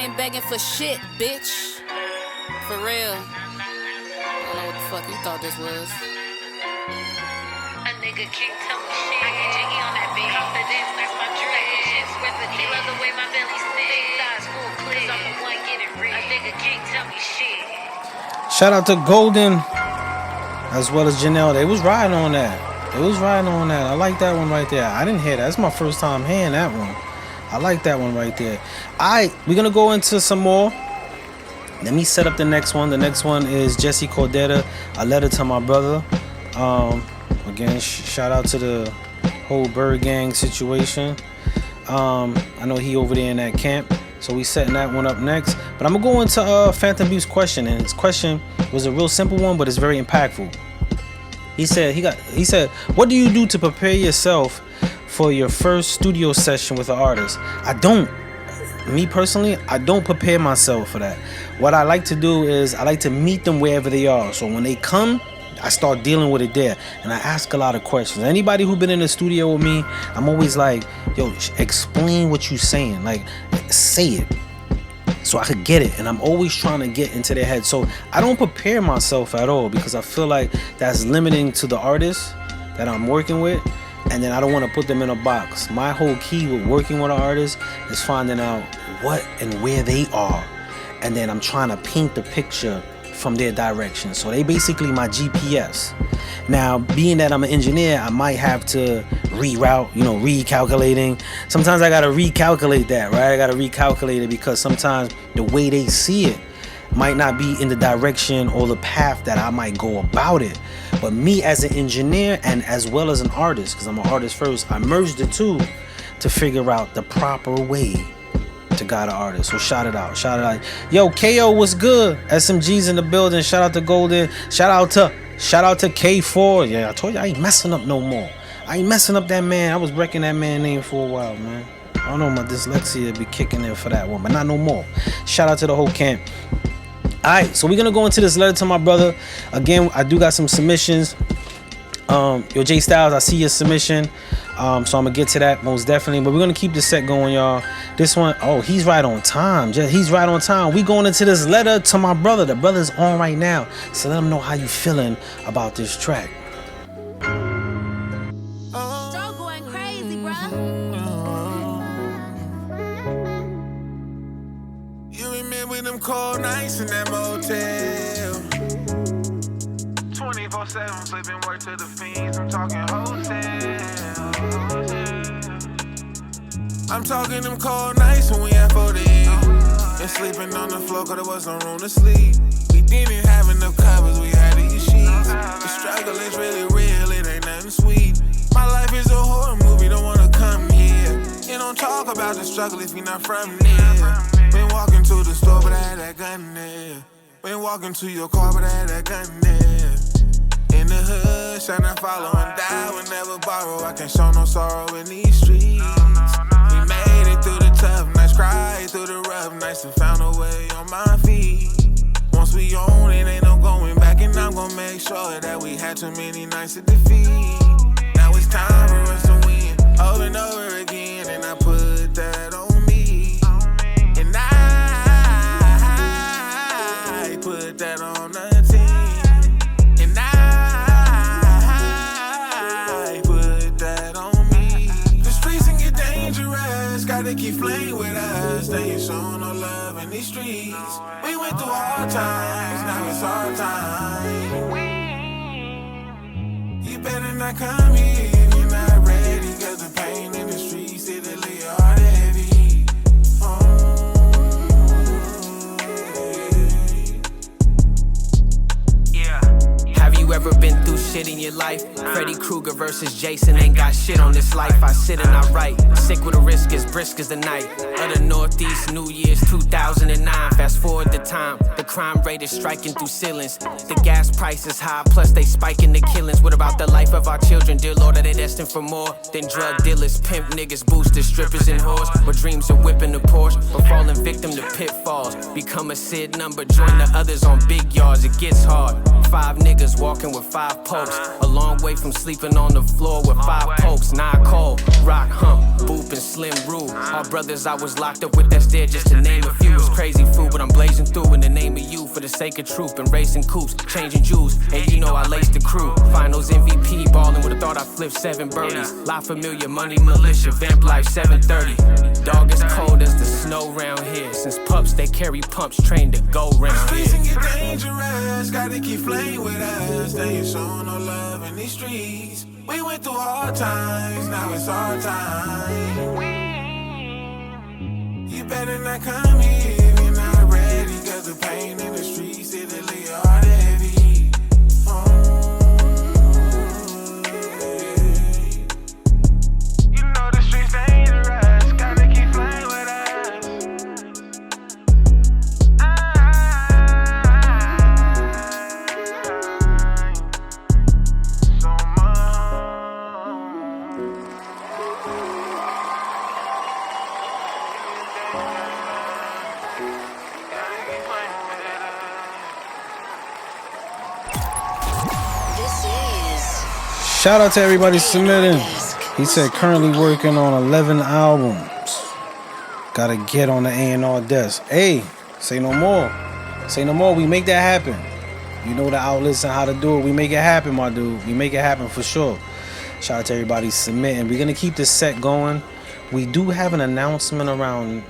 ain't begging for shit, bitch. For real. I don't know what the fuck you thought this was. A nigga can't tell me shit. I get jiggy on that beat. Confidence, that's my dream. Recipe, love the way my belly sits. Big thighs, full clips. I'm the one getting rich. A nigga can't tell me shit. Shout out to Golden as well as Janelle. They was riding on that. I like that one right there. I didn't hear that. That's my first time hearing that one. I like that one right there. Alright, we're gonna go into some more. Let me set up the next one. The next one is Jesse Cordetta, A Letter to My Brother. Again, shout out to the whole Bird Gang situation. I know he over there in that camp, so we setting that one up next. But I'm gonna go into Phantom Beef's question, and his question was a real simple one, but it's very impactful. He said, what do you do to prepare yourself for your first studio session with an artist? Me personally, I don't prepare myself for that. What I like to do is I like to meet them wherever they are. So when they come, I start dealing with it there, and I ask a lot of questions. Anybody who been in the studio with me, I'm always like, yo, explain what you saying, like say it so I could get it. And I'm always trying to get into their head. So I don't prepare myself at all, because I feel like that's limiting to the artist that I'm working with, and then I don't want to put them in a box. My whole key with working with an artist is finding out what and where they are, and then I'm trying to paint the picture from their direction. So they basically my GPS. Now, being that I'm an engineer, I might have to reroute, recalculating. Sometimes I gotta recalculate that, right? I gotta recalculate it, because sometimes the way they see it might not be in the direction or the path that I might go about it. But me as an engineer and as well as an artist, because I'm an artist first, I merged the two to figure out the proper way to guide an artist. So shout it out. Yo, KO, what's good? SMG's in the building. Shout out to Golden. Shout out to K4. Yeah, I told you I ain't messing up no more. I ain't messing up that man. I was wrecking that man name for a while, man. I don't know, my dyslexia be kicking in for that one, but not no more. Shout out to the whole camp. Alright, so we're gonna go into this letter to my brother. Again, I do got some submissions. Yo, J Styles, I see your submission. So I'm gonna get to that most definitely. But we're gonna keep the set going, y'all. This one, oh, he's right on time. He's right on time. We going into this letter to my brother. The brother's on right now. So let him know how you feeling about this track. Joe going crazy, bruh. You remember them cold nights in that motel? 24/7 flipping work to the fiends. I'm talking hotel. I'm talking them cold nights when we had 40 and sleeping on the floor 'cause there was no room to sleep. We didn't have enough covers, we had to use sheets. The struggle is really real, it ain't nothing sweet. My life is a horror movie, don't wanna come here. You don't talk about the struggle if you're not from there. Been walking to the store, but I had that gun there. Been walking to your car, but I had that gun there. In the hood, shall not follow and die, will never borrow. I can't show no sorrow in these streets. We made it through the tough nights, cried through the rough nights, and found a way on my feet. Once we own it, ain't no going back, and I'm gonna make sure that we had too many nights to defeat. Now it's time for us to win, over and over again, and I put that on me. And I put that on the team. Gotta keep playing with us. They ain't showing no love in these streets. We went through hard times, now it's our time. You better not come here if you're not ready, 'cause the pain in the streets, it'll lay your heart heavy. Have you ever been through shit in your life? Freddy Krueger versus Jason, ain't got shit on this life. I sit and I write, sick with a risk as brisk as the night. Of the Northeast, New Year's 2009. Fast forward the time, the crime rate is striking through ceilings. The gas price is high, plus they spiking the killings. What about the life of our children? Dear Lord, are they destined for more than drug dealers, pimp niggas, boosters, strippers, and whores? Or dreams of whipping the Porsche, but falling victim to pitfalls. Become a SID number, join the others on big yards. It gets hard. 5 niggas walking with 5 pokes. A long way from sleeping on the floor with 5 pokes. 9 cold, rock, hump, boop, and slim rule. All brothers I was locked up with, that's there just to name a few. It's crazy sake of truth. And racing coops, changing jewels, and you know I laced the crew. Finals MVP, ballin' with a thought I flipped 7 birdies. Lot familiar, money militia, vamp life 730. Dog is cold as the snow round here. Since pups, they carry pumps trained to go round here. Streets get dangerous, gotta keep playing with us. They ain't showing no love in these streets. We went through hard times, now it's our time. You better not come here if you're not ready, cause the pain in the streets, it'll leave your heart heavy. You know the streets dangerous, gotta keep playing with us. So Shout out to everybody submitting. He said currently working on 11 albums. Gotta get on the A&R Desk. Hey, say no more. Say no more. We make that happen. You know the outlets and how to do it. We make it happen, my dude. We make it happen for sure. Shout out to everybody submitting. We're gonna keep this set going. We do have an announcement around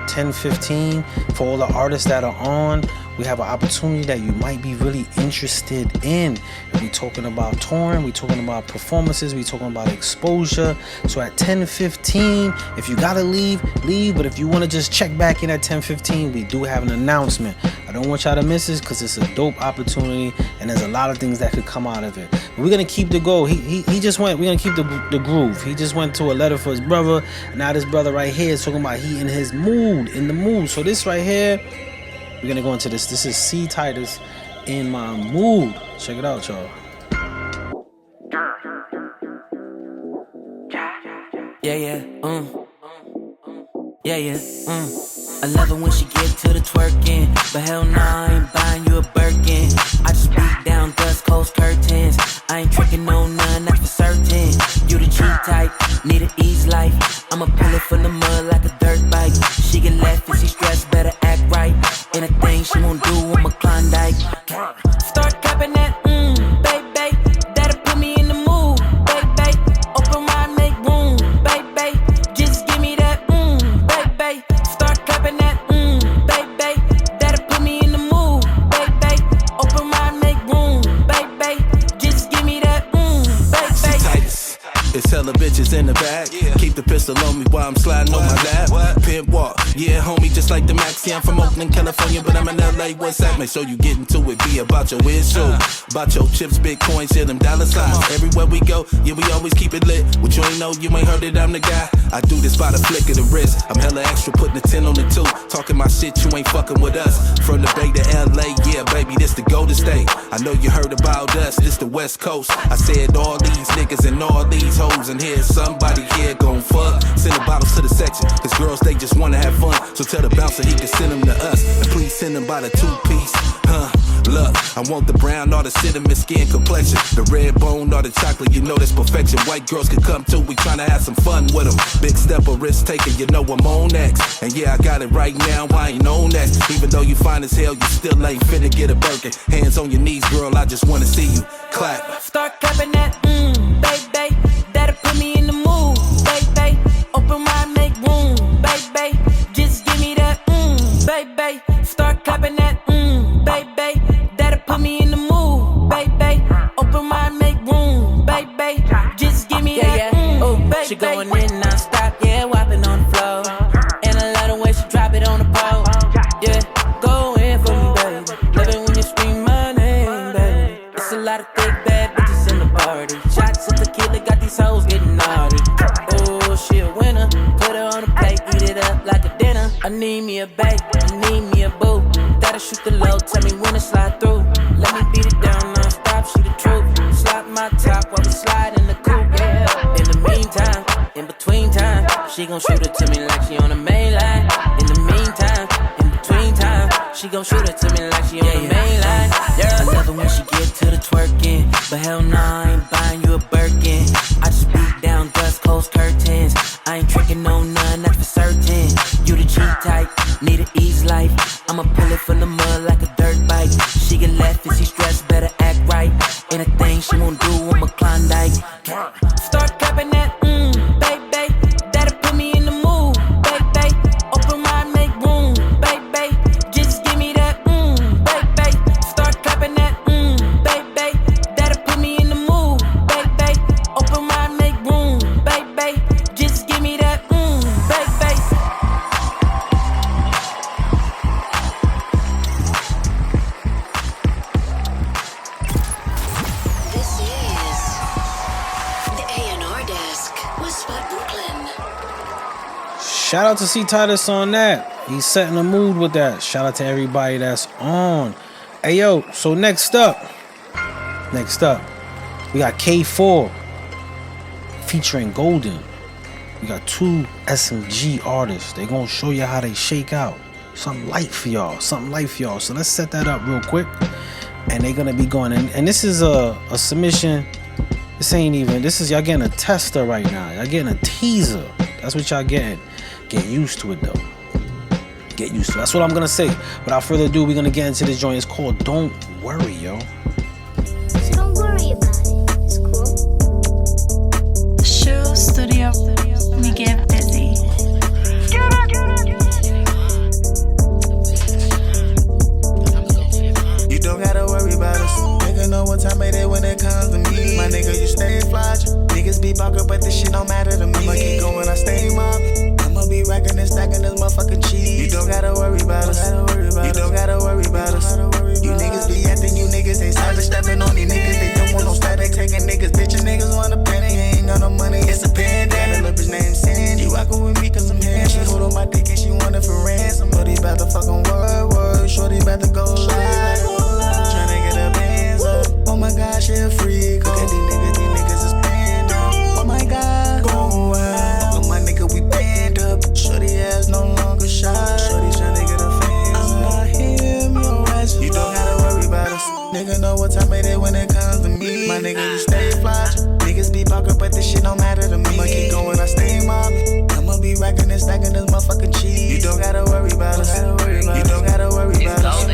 10:15 for all the artists that are on. We have an opportunity that you might be really interested in. We're talking about touring, we're talking about performances, we're talking about exposure. So at 10:15, if you gotta leave, leave. But if you want to just check back in at 10:15, we do have an announcement. I don't want y'all to miss this because it's a dope opportunity and there's a lot of things that could come out of it. But we're gonna keep the goal. He just went. We're gonna keep the groove. He just went to a letter for his brother. Now this brother right here is talking about he in his mood, in the mood. So this right here, we're gonna go into this. This is C Titus, In My Mood. Check it out, y'all. Yeah, I love it when she get to the twerking, but hell nah, I ain't buying you a Birkin. I just beat down dust coast curtains. I ain't tricking on none, that's for certain. You the G type, need an ease life. I'ma pull it from the mud like a dirt bike. She get left and she stressed, better act right. Anything she won't do, I'm a Klondike. Start capping that, baby. That'll put me in the mood, baby. Open wide, make room, baby. Just give me that, baby. Start clapping that, baby. That'll put me in the mood, baby. Open wide, make room, baby. Just give me that, baby. Titus. It's hella bitches in the back. Keep the pistol on me while I'm sliding on my lap. Pimp walk, yeah, homie, just like the Max. Yeah, I'm from Oakland, California, but I'm in LA. What's that? Make sure you get into it. Be about your issue, about your chips, Bitcoin, shit, them dollar signs. Everywhere we go, yeah, we always keep it lit. What you ain't know, you ain't heard it, I'm the guy. I do this by the flick of the wrist. I'm hella extra, putting the 10 on the 2. Talking my shit, you ain't fucking with us. From the Bay to LA, yeah, baby, this the Golden State. I know you heard about us, this the West Coast. I said all these niggas and all these hoes, and here's somebody here gon' fuck. Send the bottles to the section, cause girls, they just wanna have fun. So tell the bouncer he can send them to us. And please send them by the 2-piece, Look, I want the brown or the cinnamon skin complexion. The red bone or the chocolate, you know that's perfection. White girls can come too, we tryna have some fun with them. Big step of risk taking, you know I'm on next. And yeah, I got it right now, I ain't on next. Even though you fine as hell, you still ain't finna get a Birkin. Hands on your knees, girl, I just wanna see you clap. Start clapping that, baby. That'll put me in the mood, baby. Open wide, make room, baby. Just give me that, baby. Start clapping that, baby. That'll put me in the mood, baby. Open wide, make room, baby. Just give me that, baby. She going in non-stop, yeah, whopping on the floor. And I love the way she drop it on the pole. Yeah, go in for me, baby. Love it when you scream my name, baby. It's a lot of thick bad bitches in the party. Shots of tequila got these hoes getting naughty. Oh, she a winner. Put her on the plate, eat it up like a dinner. I need me a babe, I need me a boo. That'll shoot the low, tell me when to slide through. Let me beat it down non-stop, she the truth. Slide my top while we slide in the coupe, yeah. In the meantime, in between time, she gon' shoot it to me like she on the main line. In the meantime, in between time, she gon' shoot it to me like she on the main line. Yeah. I love it when she get to the twerking, but hell nah, I ain't buying you a Birkin. I just beat down dust coast curtains. I ain't tricking on none, that's for certain. You the G type, need an ease life. I'ma pull it from the mud like a dirt bike. wife, if she stressed, better act right. Anything she won't do, I'm a Klondike. Start clapping that, baby. That'll put me in the mood, baby. Open wide, make room, baby. Just give me that, baby. Start clapping that, baby. That'll put me in the mood, baby. Open wide, make room, baby. Just give me that, baby. This is the A&R Desk with Spot Brooklyn. Shout out to C Titus on that. He's setting the mood with that. Shout out to everybody that's on. Hey yo, so next up, we got K4 featuring Golden. We got two SMG artists. They gonna show you how they shake out. Something light for y'all. So let's set that up real quick. And they gonna be going. And this is a submission. This is y'all getting a tester right now. Y'all getting a teaser. That's what y'all getting. Get used to it though. Get used to it. That's what I'm gonna say. Without further ado, we're gonna get into this joint. It's called Don't Worry, yo. So don't worry about it. It's cool. Shoe studio, we get busy. You don't gotta worry about us. Nigga know what time it is when it comes to me. My nigga, you stay fly. Niggas be bugging, but this shit don't matter to me. I'ma keep going, I stay mobbing. I'ma be racking and stacking this motherfucking cheese. You don't gotta worry about us. You don't gotta worry about us. You niggas be acting, you niggas ain't savage. Stepping on these niggas, they don't want no static. Taking niggas, bitchin' niggas want a penny. Ain't got no money, it's a bandana. Little bitch named Sandy. You rockin' with me cause I'm handsome. She hold on my dick and she want it for ransom. Shorty bout to fucking word. Shorty bout to go live. Tryna get her bands up. Oh my gosh, she a freak. Look at these niggas is banned up. Oh my god, go wild. Look, my nigga, we banned up. Shorty ass no longer shy. Shorty tryna get her fans up. I'm not him, your ass. You don't gotta worry about us. Nigga know what time it is when it comes to me. My nigga, you stay fly. Niggas be bugging, but this shit don't matter to me. I'ma keep going, I stay mobbing. I'ma be racking and stacking this motherfucking cheese. You don't gotta worry about us. You don't gotta worry about us.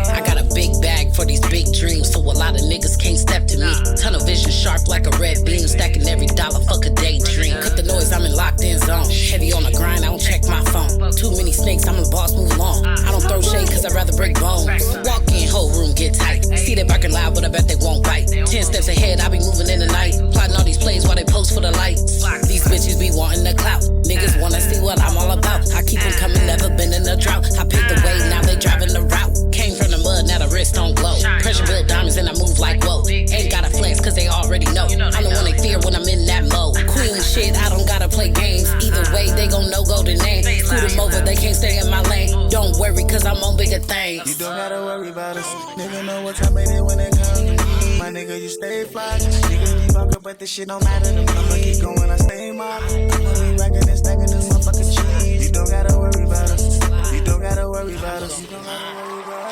I got a big bag for these big dreams, so a lot of niggas can't step to me. Tunnel vision sharp like a red beam, stacking every dollar, fuck a daydream. Cut the noise, I'm in locked in zone. Heavy on the grind, I don't check my phone. Too many snakes, I'm the boss, move along. I don't throw shade cause I'd rather break bones. Walk in, whole room get tight. See they barking loud, but I bet they won't bite. 10 steps ahead, I be moving in the night. Plotting all these plays while they post for the lights. These bitches be wanting the clout. Niggas wanna see what I'm all about. I keep them coming, never been in a drought. I paved the way, now they driving the route. Came from the mud, now the wrist don't glow. Pressure built diamonds and I move like whoa. Ain't gotta flex cause they already know. I'm the one they fear when I'm in that mode. Queen shit, I don't gotta play games. Either way, they gon' know golden name. Put them over, they can't stay in my lane. Don't worry cause I'm on bigger things. You don't gotta worry about us. Nigga know what time it is when it comes to me. My nigga, you stay fly. Niggas be bugging, but this shit don't matter to me. I'ma keep going, I stay mobbing. I'ma be racking and stacking this motherfucking cheese. You don't gotta worry about us. You don't gotta worry about us. You don't gotta worry about us.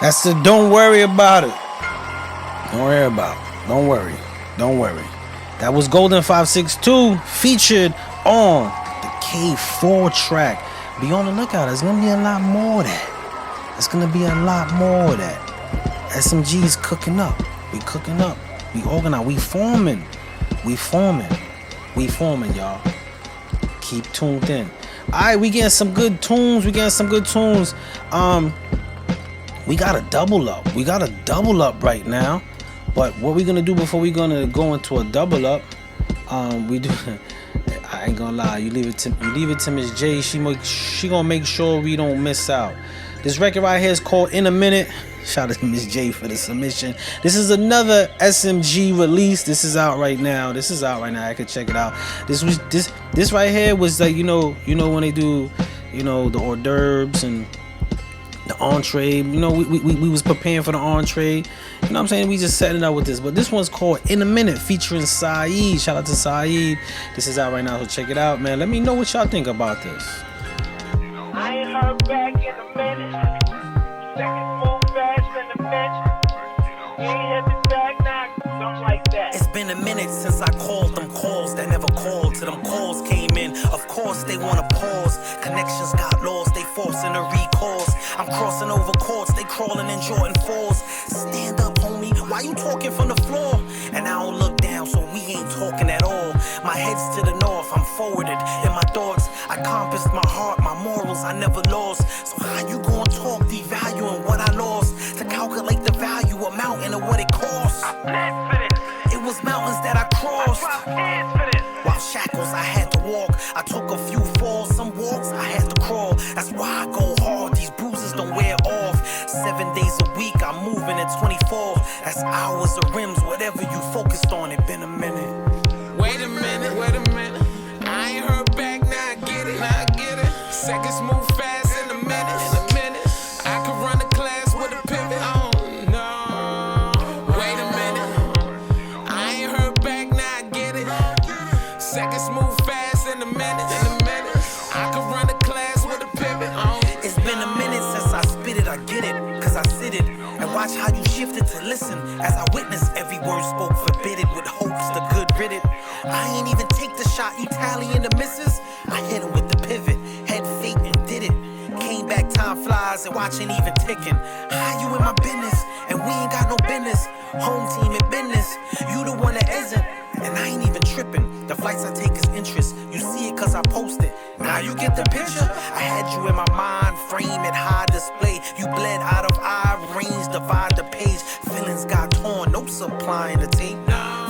That's the don't worry about it. Don't worry about it. Don't worry. Don't worry. That was Golden 562 featured on the K4 track. Be on the lookout. There's gonna be a lot more of that. There's gonna be a lot more of that. SMG's cooking up. We cooking up. We organized. We forming. We forming, y'all. Keep tuned in. Alright, we getting some good tunes. We got a double up right now. But what we gonna do before we gonna go into a double up? We do. I ain't gonna lie. You leave it to Miss J. She gonna make sure we don't miss out. This record right here is called In a Minute. Shout out to Miss J for the submission. This is another SMG release. This is out right now. I could check it out. This right here was like you know when they do the hors d'oeuvres and the entree. We was preparing for the entree. You know what I'm saying? We just setting up with this. But this one's called In a Minute featuring Saeed. Shout out to Saeed. This is out right now, so check it out, man. Let me know what y'all think about this. I ain't heard back in a minute. Seconds move fast in the bench. You ain't hit the back now, something like that. It's been a minute since I called them calls that never called till them calls came in. Of course they wanna pause. Connections got lost, they forcing the recalls. I'm crossing over courts, they crawling in Jordan 4s. Stand up, homie. Why you talking from the floor? And I don't look down, so we ain't talking at all. My head's to the north, I'm forwarded in my thoughts. I compassed my heart, my morals, I never lost. So how you gonna talk devaluing what I lost? To calculate the value, a mountain, or what it costs? It was mountains that I crossed. While shackles I had to walk, I took a few falls, some walks I had to crawl. That's why I go hard, these bruises don't wear off. 7 days a week, I'm moving at 24. That's hours of rims, whatever you focused on, it been a minute. Wait a minute, wait a minute. I ain't heard back, now I get it, now I get it. Seconds move fast in a minute, I could run a class with a pivot. Oh no. Wait a minute. I ain't heard back, now I get it. Seconds move fast in a minute, I could run a class with a pivot. Oh, it's been a minute since I spit it, I get it, cause I sit it and watch how you shifted to listen. As I witness every word spoke, forbidden with hopes, the good rid it. I ain't even take the shot, you tallying the misses. I hit him with the pivot, had fate and did it. Came back, time flies and watching even ticking. How you in my business and we ain't got no business. Home team in business, you the one that isn't. And I ain't even tripping, the flights I take is interest. You see it cause I post it, now you get the picture. I had you in my mind, frame at high display. You bled out of eye range, divide the page. Feelings got torn, no supplying the tape.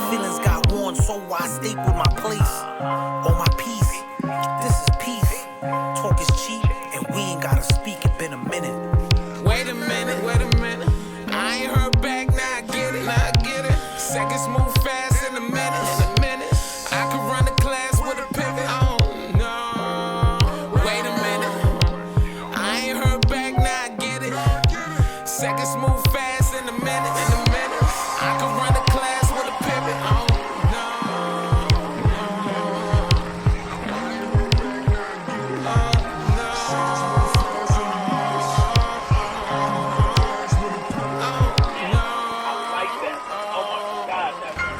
Feelings got worn, so I stapled my place. On my piece, this is peace. Talk is cheap, and we ain't gotta speak, it been a minute. wait a minute, wait a minute. I ain't heard back, now I get it, now I get it. Seconds move fast in a minute, I could run a class with a pivot. Oh no. Wait a minute. I ain't heard back, now I get it. Seconds move fast in a minute, I could run a class with a pivot. Oh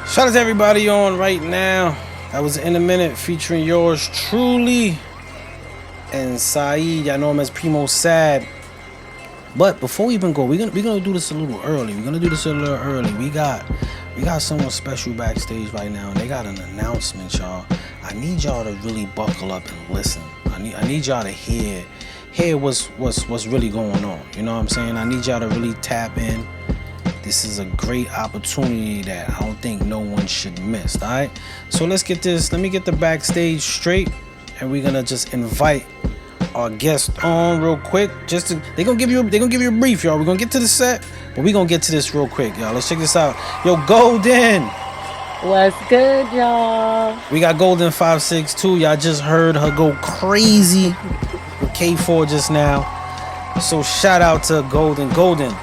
Shout out to everybody on right now. That was In a Minute featuring yours truly and Saeed. I know him as Primo Sad. But before we even go, we're gonna do this a little early. We got someone special backstage right now, and they got an announcement, y'all. I need y'all to really buckle up and listen. I need y'all to hear what's really going on. You know what I'm saying? I need y'all to really tap in. This is a great opportunity that I don't think no one should miss. All right, so let's get this. Let me get the backstage straight, and we're gonna just invite our guest on real quick. They're gonna give you a brief, y'all. We're gonna get to the set, but we're gonna get to this real quick, y'all. Let's check this out. Yo, Golden. What's good, y'all? We got Golden 562. Y'all just heard her go crazy with K4 just now. So shout out to Golden. Golden,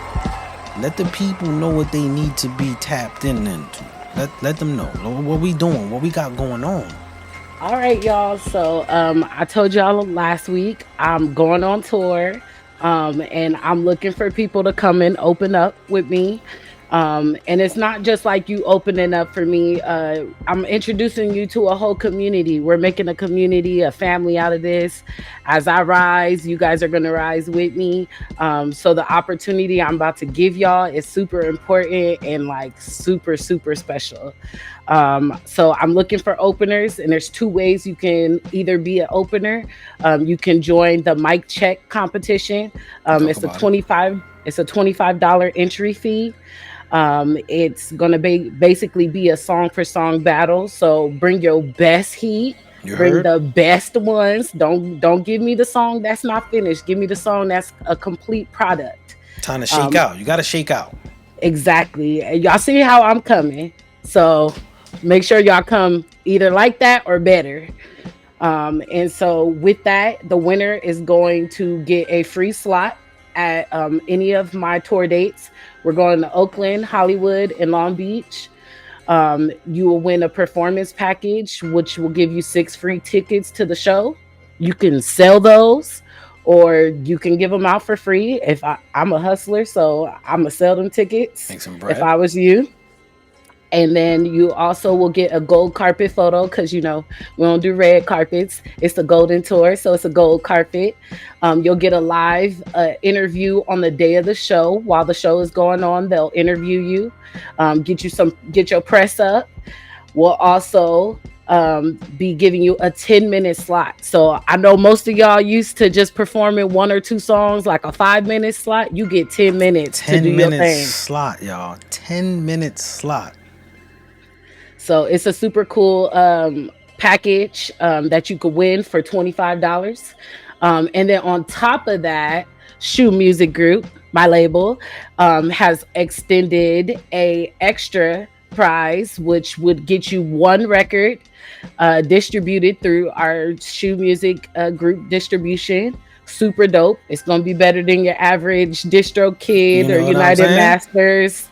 let the people know what they need to be tapped into. Let them know what we doing, what we got going on. All right, y'all. So I told y'all last week I'm going on tour, and I'm looking for people to come and open up with me. And it's not just like you opening up for me. I'm introducing you to a whole community. We're making a community, a family out of this. As I rise, you guys are going to rise with me. So the opportunity I'm about to give y'all is super important and like super, super special. So I'm looking for openers, and there's two ways you can either be an opener. You can join the mic check competition. It's a $25 entry fee. It's gonna basically be a song for song battle. So bring your best heat. Bring the best ones. Don't give me the song that's not finished. Give me the song that's a complete product. Time to shake out. You gotta shake out. Exactly. Y'all see how I'm coming. So make sure y'all come either like that or better. And so with that, the winner is going to get a free slot at any of my tour dates. We're going to Oakland, Hollywood, and Long Beach. You will win a performance package, which will give you 6 free tickets to the show. You can sell those, or you can give them out for free. I'm a hustler, so I'm going to sell them tickets. Make some bread. If I was you. And then you also will get a gold carpet photo because we don't do red carpets. It's a golden tour, so it's a gold carpet. You'll get a live interview on the day of the show. While the show is going on, they'll interview you, get your press up. We'll also be giving you a 10-minute slot. So I know most of y'all used to just performing one or two songs, like a 5-minute slot. You get 10 minutes to do 10 your minutes thing. slot, y'all. 10-minute slot. So it's a super cool package that you could win for $25. And then on top of that, Shoe Music Group, my label, has extended a extra prize, which would get you one record distributed through our Shoe Music Group distribution. Super dope. It's gonna be better than your average Distro You Kid or know what I'm United saying? Masters,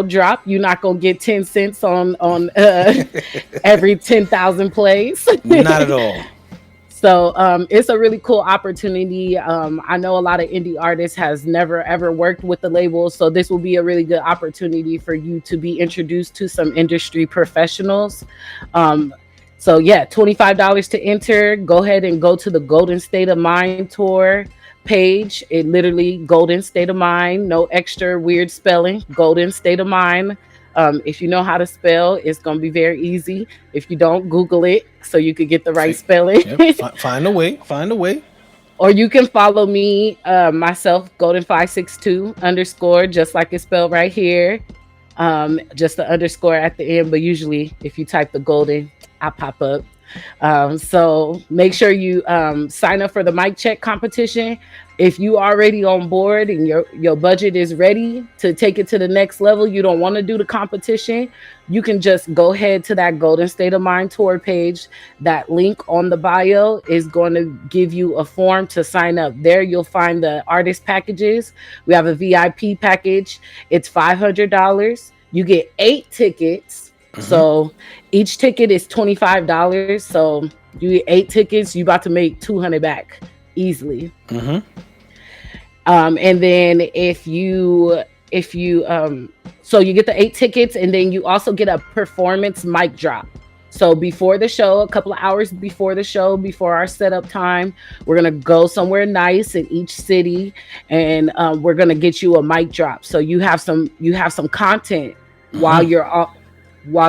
drop. You're not gonna get 10 cents on every 10,000 plays. Not at all. So it's a really cool opportunity. I know a lot of indie artists has never ever worked with the label, so this will be a really good opportunity for you to be introduced to some industry professionals. Um, so yeah, $25 to enter. Go ahead and go to the Golden State of Mind tour page. It literally Golden State of Mind, no extra weird spelling. Golden State of Mind. If you know how to spell, it's gonna be very easy. If you don't, Google it so you could get the right spelling. Yep. Find a way. Find a way. Or you can follow me, myself, Golden562 underscore, just like it's spelled right here. Just the underscore at the end, but usually if you type the golden, I pop up. So make sure you sign up for the mic check competition. If you already on board and your budget is ready to take it to the next level, you don't want to do the competition, you can just go ahead to that Golden State of Mind tour page. That link on the bio is going to give you a form to sign up. There you'll find the artist packages. We have a VIP package. It's $500. You get 8 tickets. So each ticket is $25. So you get 8 tickets, you about to make 200 back easily. And then so you get the 8 tickets, and then you also get a performance mic drop. So before the show, a couple of hours before the show, before our setup time, we're gonna go somewhere nice in each city, and we're gonna get you a mic drop. So you have some content while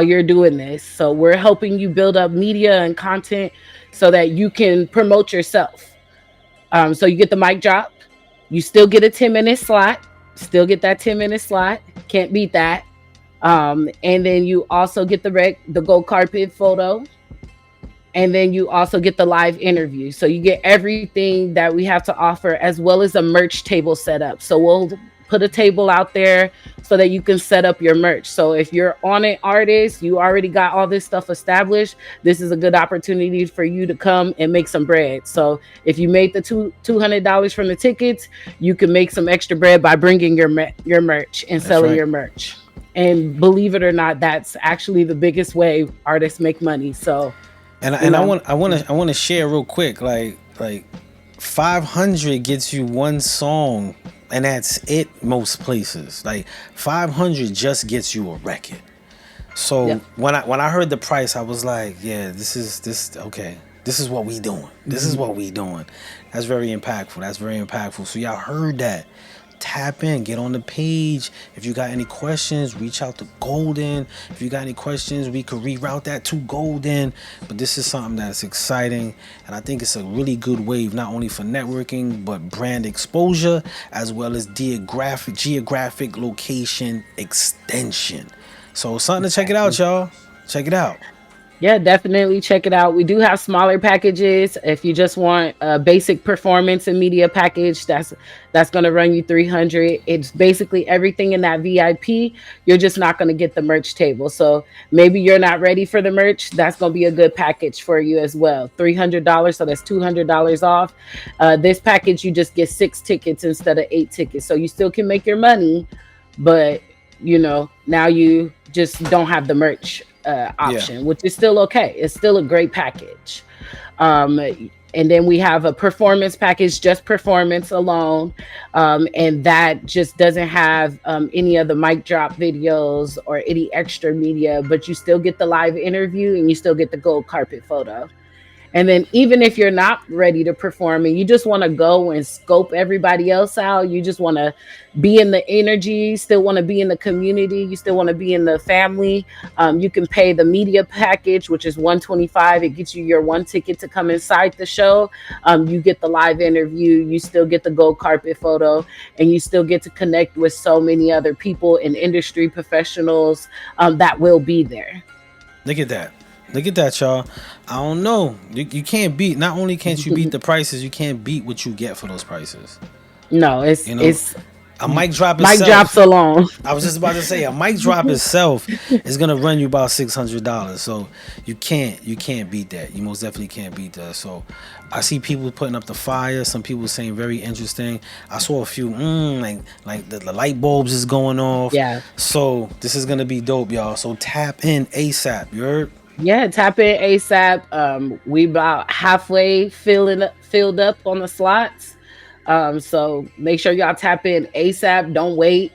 you're doing this. So we're helping you build up media and content so that you can promote yourself. So you get the mic drop. You still get a 10-minute slot. Still get that 10-minute slot. Can't beat that. And then you also get the gold carpet photo. And then you also get the live interview. So you get everything that we have to offer, as well as a merch table setup. So we'll put a table out there so that you can set up your merch. So if you're on an artist, you already got all this stuff established, this is a good opportunity for you to come and make some bread. So if you made the $200 from the tickets, you can make some extra bread by bringing your merch and selling your merch. And believe it or not, that's actually the biggest way artists make money. So I want to share real quick, like 500 gets you one song, and that's it most places. Like 500 just gets you a record. So when I heard the price, I was like, yeah, this is what we doing. This is what we doing. That's very impactful. So y'all heard that. Tap in, get on the page. If you got any questions, reach out to Golden. If you got any questions, we could reroute that to Golden. But this is something that's exciting, and I think it's a really good wave, not only for networking, but brand exposure, as well as geographic location extension. So something to check it out, y'all. Check it out. Yeah, definitely check it out. We do have smaller packages. If you just want a basic performance and media package, that's going to run you $300. It's basically everything in that VIP. You're just not going to get the merch table. So maybe you're not ready for the merch. That's going to be a good package for you as well. $300, so that's $200 off. This package, you just get 6 tickets instead of 8 tickets. So you still can make your money, but now you just don't have the merch option, which is still okay. It's still a great package. And then we have a performance package, just performance alone. And that just doesn't have any of the mic drop videos or any extra media, but you still get the live interview and you still get the gold carpet photo. And then even if you're not ready to perform and you just want to go and scope everybody else out, you just want to be in the energy, still want to be in the community, you still want to be in the family, you can pay the media package, which is 125. It gets you your one ticket to come inside the show. You get the live interview, you still get the gold carpet photo, and you still get to connect with so many other people and industry professionals that will be there. Look at that. Look at that, y'all. I don't know. You can't beat. Not only can't you beat the prices, you can't beat what you get for those prices. No, You know, it's a mic drop mic itself. drops alone. I was just about to say a mic drop itself is gonna run you about $600. So you can't beat that. You most definitely can't beat that. So I see people putting up the fire. Some people saying very interesting. I saw a few like the light bulbs is going off. Yeah. So this is gonna be dope, y'all. So tap in ASAP. You heard? Yeah, tap in ASAP. We about halfway filled up on the slots. So make sure y'all tap in ASAP. Don't wait.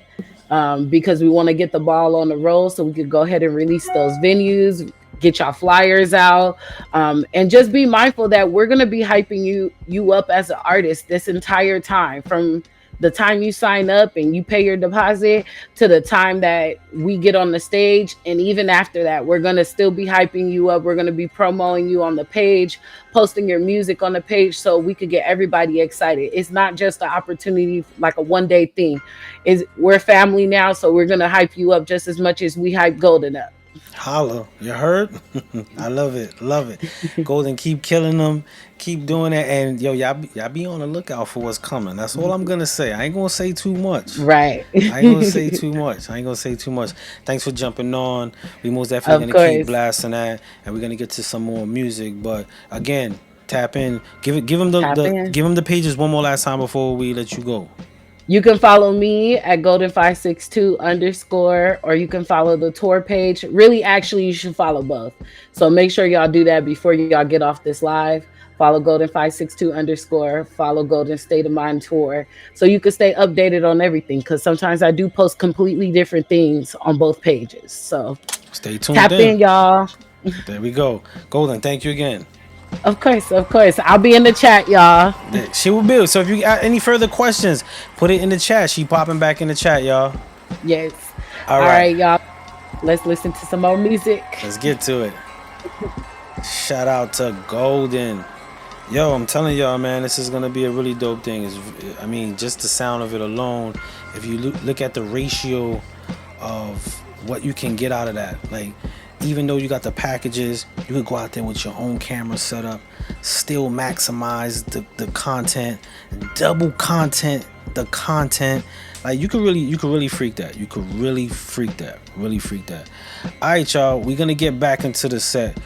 Because we want to get the ball on the roll so we could go ahead and release those venues, get y'all flyers out, and just be mindful that we're gonna be hyping you up as an artist this entire time, from the time you sign up and you pay your deposit to the time that we get on the stage. And even after that, we're going to still be hyping you up. We're going to be promoting you on the page, posting your music on the page so we could get everybody excited. It's not just an opportunity like a one-day thing. We're family now, so we're going to hype you up just as much as we hype Golden up. Holla, you heard? I love it. Golden, keep killing them, keep doing it, and yo, y'all be on the lookout for what's coming. That's all I'm gonna say. I ain't gonna say too much. Right. I ain't gonna say too much. Thanks for jumping on. We most definitely Of gonna keep course. blasting that, and we're gonna get to some more music. But again, tap in. Give him Tap in. give him the pages one more last time before we let you go. You can follow me at golden562_, or you can follow the tour page. Really, actually, you should follow both. So make sure y'all do that before y'all get off this live. Follow golden562_, follow Golden State of Mind Tour, so you can stay updated on everything. Because sometimes I do post completely different things on both pages. So Stay tuned. tap in, y'all. There we go. Golden, thank you again. Of course. I'll be in the chat, y'all. She will be. So if you got any further questions, put it in the chat. She popping back in the chat, y'all. Yes. All All right. right, y'all. Let's listen to some more music. Let's get to it. Shout out to Golden. Yo, I'm telling y'all, man, this is gonna be a really dope thing. I mean, just the sound of it alone. If you look at the ratio of what you can get out of that, like, even though you got the packages, you could go out there with your own camera setup, still maximize the content, double content, the content. Like, you could really freak that. Really freak that. All right, y'all, we're gonna get back into the set.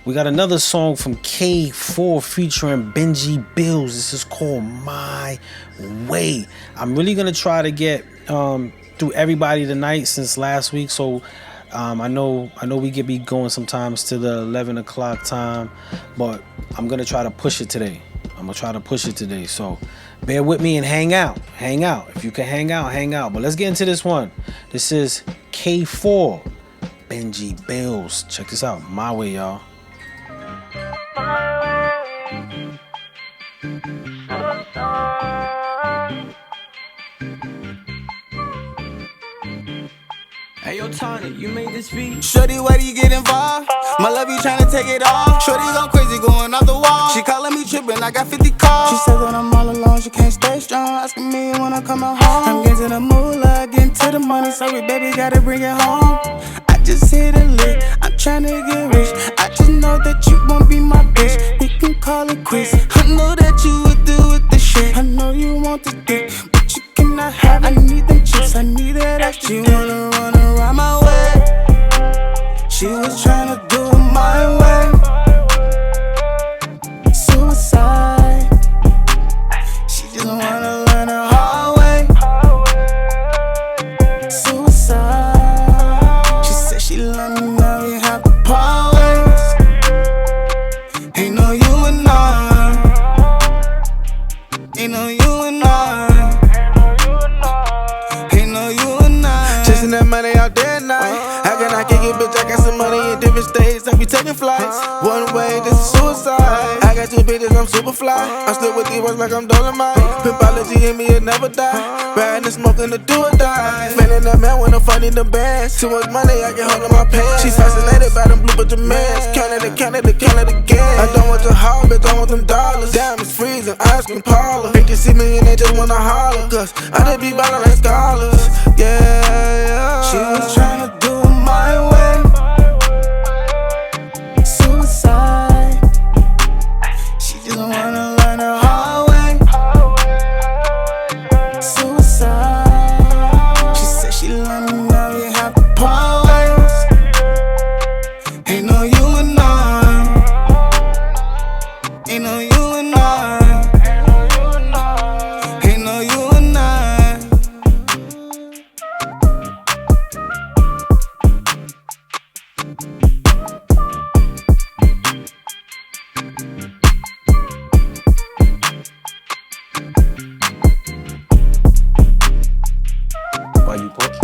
We got another song from K4 featuring Benji Bills. This is called My Way. I'm really gonna try to get through everybody tonight since last week. So I know we could be going sometimes to the 11 o'clock time, but I'm gonna try to push it today. So bear with me and hang out. If you can hang out. But let's get into this one. This is K4, Benji Bills. Check this out. My Way, y'all. Hey, yo, Tony, you made this beat? Shorty, why do you get involved? My love, you tryna take it off. Shorty gone crazy, going off the wall. She calling me tripping, I got 50 calls. She said when I'm all alone, she can't stay strong. Asking me when I come home. I'm getting to the moolah, getting to the money. Sorry, baby, gotta bring it home. I just hit a lick, I'm tryna get rich. I just know that you won't be my bitch. We can call it quits. I know that you would do with the shit. I know you want the dick, but you cannot have it. I need them chips, I need that extra. She wanna run around my way. She was tryna do it my way. Suicide. She just wanna learn the hard way. Suicide. She said she love me, now we have to part ways. Ain't no you and I. super fly. I stood with these words like I'm Dolomite. Pimpology in me, it never die. Bad and smoking to do or die. Feeling that man when I'm finding the bands. Too much money, I can hold in my pants. She fascinated by them blue but demands. Count it again. I don't want your hog, bitch, I want them dollars. Diamonds freezing, ice cream parlor. Hate to see me and they just wanna holler. Cause I just be ballin' like scholars. Yeah. She was trying to do it my way. Suicide. She just wanna learn the hard way. Suicide. She said she love me, now we have to part ways. Ain't no you and I. Ain't no you and I. Ain't no you and I. Why you push?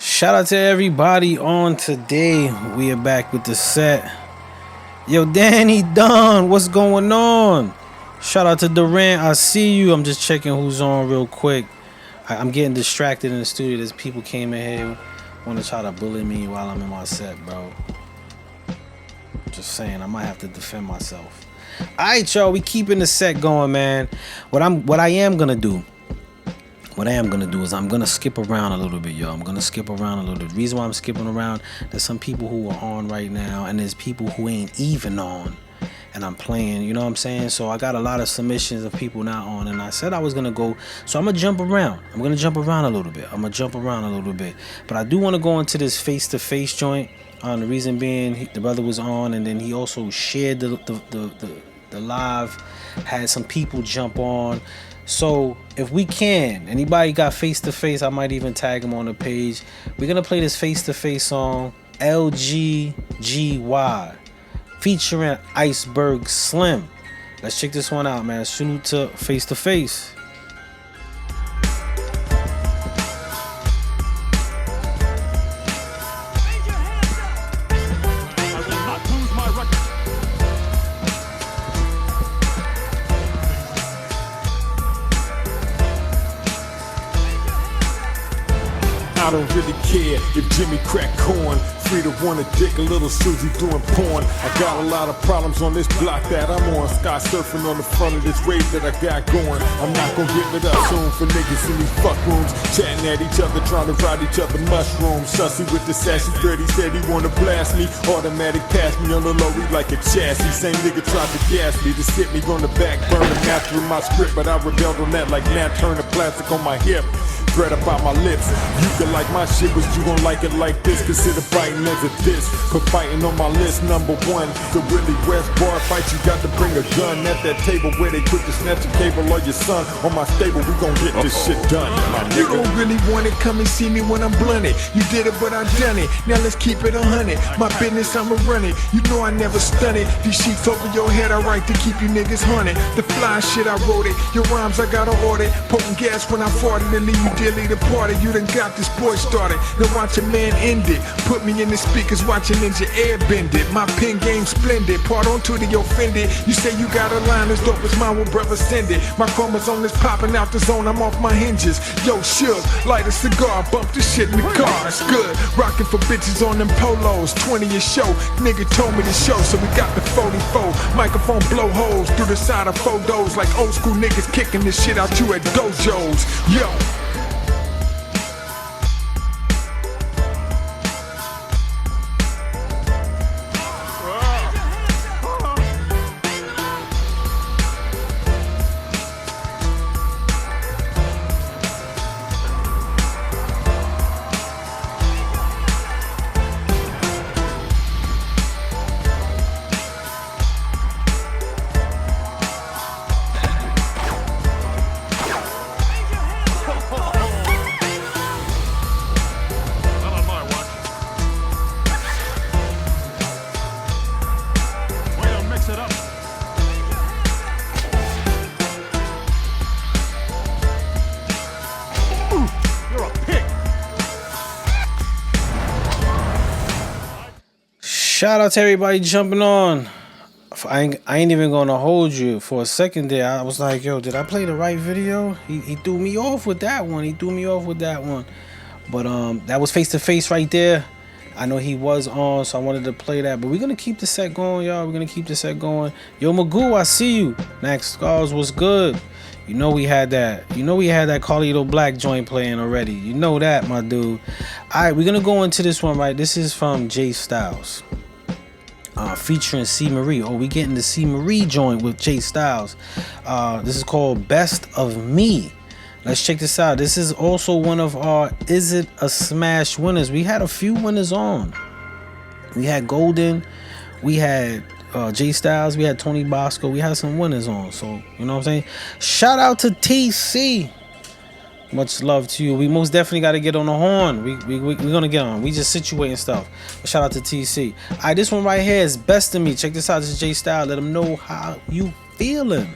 Shout out to everybody on today. We are back with the set. Yo, Danny Dunn, what's going on? Shout out to Durant. I see you. I'm just checking who's on real quick. I'm getting distracted in the studio. There's people came in here want to try to bully me while I'm in my set, bro. Just saying, I might have to defend myself. All right, y'all. We keeping the set going, man. What I am gonna do is I'm gonna skip around a little bit, yo. I'm gonna skip around a little bit. The reason why I'm skipping around, there's some people who are on right now, and there's people who ain't even on, and I'm playing, you know what I'm saying? So I got a lot of submissions of people not on, and I said I was gonna go, so I'm gonna jump around. I'm gonna jump around a little bit. But I do want to go into this face-to-face joint. The reason being, the brother was on, and then he also shared the live, had some people jump on. So if we can, anybody got face-to-face, I might even tag him on the page. We're going to play this face-to-face song, LGGY, featuring Iceberg Slim. Let's check this one out, man. Salute to face-to-face. I don't really care if Jimmy crack corn. Free to want a dick, a little Susie doing porn. I got a lot of problems on this block that I'm on. Sky surfing on the front of this wave that I got going. I'm not gonna give it up soon for niggas in these fuck rooms, chatting at each other, trying to ride each other mushrooms. Sussy with the sassy thread, he said he wanna blast me. Automatic pass me on the low, he like a chassis. Same nigga tried to gas me, to sit me on the back burner, after my script, but I rebelled on that like Nat Turner, plastic on my hip. Thread about my lips. You can like my shit, but you gon' like it like this. Consider fighting as a diss. Put fighting on my list, number one. To really West bar fight, you got to bring a gun. At that table where they put the snatcher cable or your son. On my stable, we gon' get this shit done. My nigga. You don't really want it, come and see me when I'm blunted. You did it, but I done it. Now let's keep it 100. My business, I'ma run it. You know I never stun it. These sheets over your head, I write to keep you niggas haunted. The fly shit, I wrote it. Your rhymes, I gotta order. Potent gas when I farted to leave you dearly departed. You done got this boy started. Now watch a man end it. Put me in the speakers, watch a ninja air bend it. My pen game splendid. Part on to the offended. You say you got a line as dope as mine, will brother send it. My chromosome is popping out the zone, I'm off my hinges. Yo, shook, light a cigar, bump this shit in the car. It's good. Rocking for bitches on them polos. 20 a show. Nigga told me to show, so we got the 44. Microphone blow holes through the side of photos. Like old school niggas kicking this shit out you at dojos. Yo. Shout out to everybody jumping on. I ain't even gonna hold you for a second there. I was like, yo, did I play the right video? He threw me off with that one. But that was face to face right there. I know he was on, so I wanted to play that. But we're gonna keep the set going, y'all. Yo, Magoo, I see you. Max Scars was good. You know we had that Carlito Black joint playing already. You know that, my dude. Alright, we're gonna go into this one, right? This is from Jay Styles. Featuring C. Marie. Oh, we getting the C. Marie joint with Jay Styles. This is called Best of Me. Let's check this out. This is also one of our Is It a Smash winners. We had a few winners on. We had Golden. We had Jay Styles. We had Tony Bosco. We had some winners on. So, you know what I'm saying? Shout out to TC. Much love to you. We most definitely got to get on the horn. We're going to get on. We just situating stuff. But shout out to TC. All right, this one right here is Best of Me. Check this out. This is Jay Styles. Let them know how you feeling.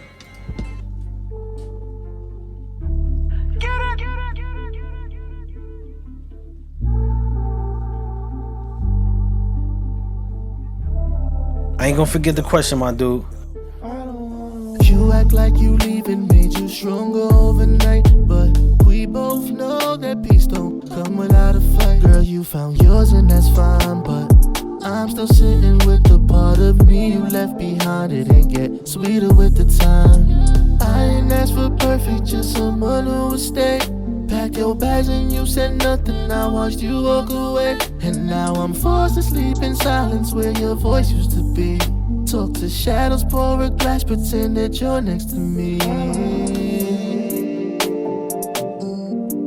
I ain't gonna forget the question, my dude. You act like you leaving made you stronger overnight, but we both know that peace don't come without a fight. Girl, you found yours and that's fine, but I'm still sitting with the part of me you left behind. It ain't get sweeter with the time. I didn't ask for perfect, just someone who would stay. Pack your bags and you said nothing. I watched you walk away, and now I'm forced to sleep in silence where your voice used to be. Talk to shadows, pour a glass, pretend that you're next to me.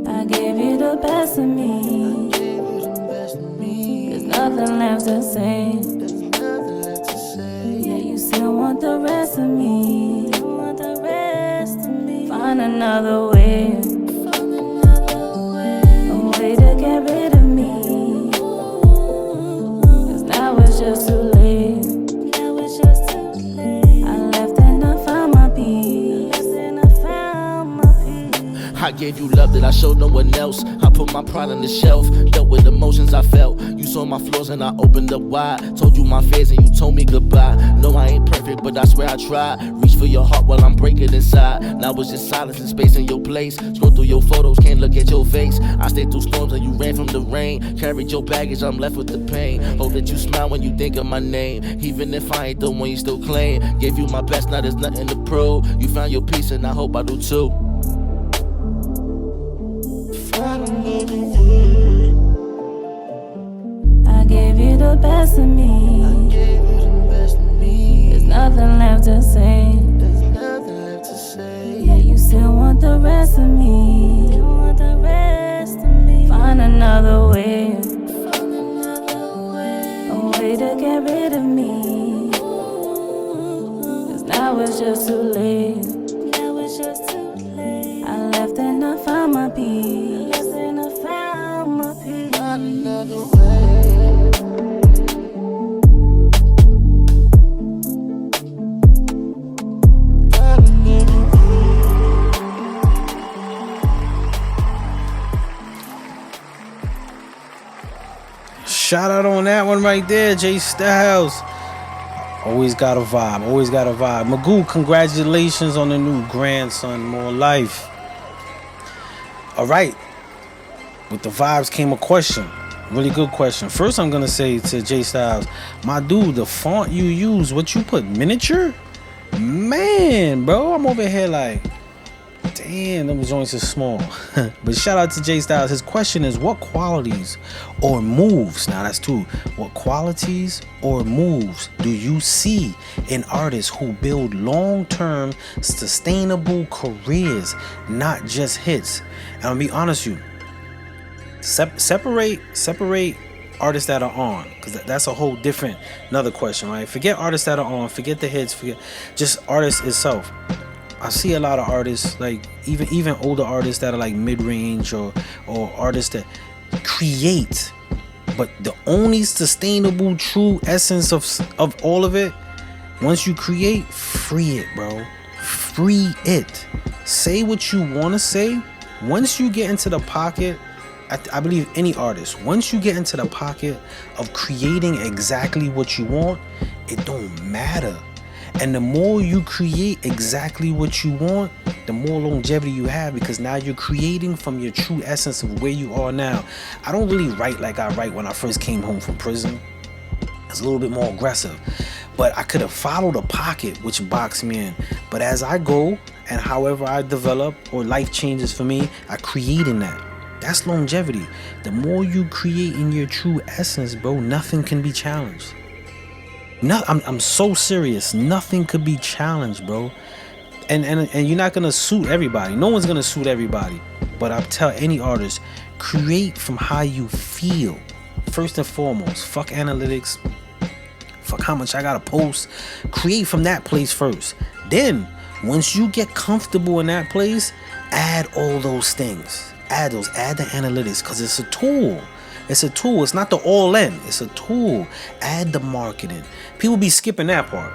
I gave you the best of me. There's nothing left to say. Yeah, you still want the rest of me. Find another way. A way to get rid of me. 'Cause now it's just too late. I gave you love that I showed no one else. I put my pride on the shelf, dealt with emotions I felt. You saw my flaws and I opened up wide. Told you my fears and you told me goodbye. No, I ain't perfect, but I swear I tried. Reach for your heart while I'm breaking inside. Now it's just silence and space in your place. Scroll through your photos, can't look at your face. I stayed through storms and you ran from the rain. Carried your baggage, I'm left with the pain. Hope that you smile when you think of my name. Even if I ain't the one you still claim. Gave you my best, now there's nothing to prove. You found your peace and I hope I do too. I gave you the best of me. There's nothing left to say. Yeah, you still want the rest of me. Find another way. A way to get rid of me. 'Cause now it's just too late. I left and I found my peace. Find another way. Shout out on that one right there, Jay Styles. Always got a vibe. Magoo, congratulations on the new grandson, more life. All right. With the vibes came a question. Really good question. First, I'm going to say to Jay Styles, my dude, the font you use, what you put, miniature? Man, bro, I'm over here like, damn, them joints are small. But shout out to Jay Styles. His question is, what qualities or moves, now that's two, what qualities or moves do you see in artists who build long-term, sustainable careers, not just hits? And I'll be honest with you, separate artists that are on, because that's a whole different, another question, right? Forget artists that are on, forget the hits, forget just artists itself. I see a lot of artists, like even older artists that are like mid-range or artists that create, but the only sustainable true essence of all of it, once you create, free it, bro. Free it. Say what you want to say. Once you get into the pocket, I believe any artist, once you get into the pocket of creating exactly what you want, it don't matter. And the more you create exactly what you want, the more longevity you have, because now you're creating from your true essence of where you are now. I don't really write like I write when I first came home from prison. It's a little bit more aggressive, but I could have followed a pocket which boxed me in. But as I go and however I develop or life changes for me, I create in that. That's longevity. The more you create in your true essence, bro, nothing can be challenged. No, I'm so serious. Nothing could be challenged, bro. And you're not gonna suit everybody. No one's gonna suit everybody. But I tell any artist, create from how you feel. First and foremost, fuck analytics. Fuck how much I gotta post. Create from that place first. Then, once you get comfortable in that place, add all those things. Add the analytics, because it's a tool. It's a tool. It's not the all in. It's a tool. Add the marketing. People be skipping that part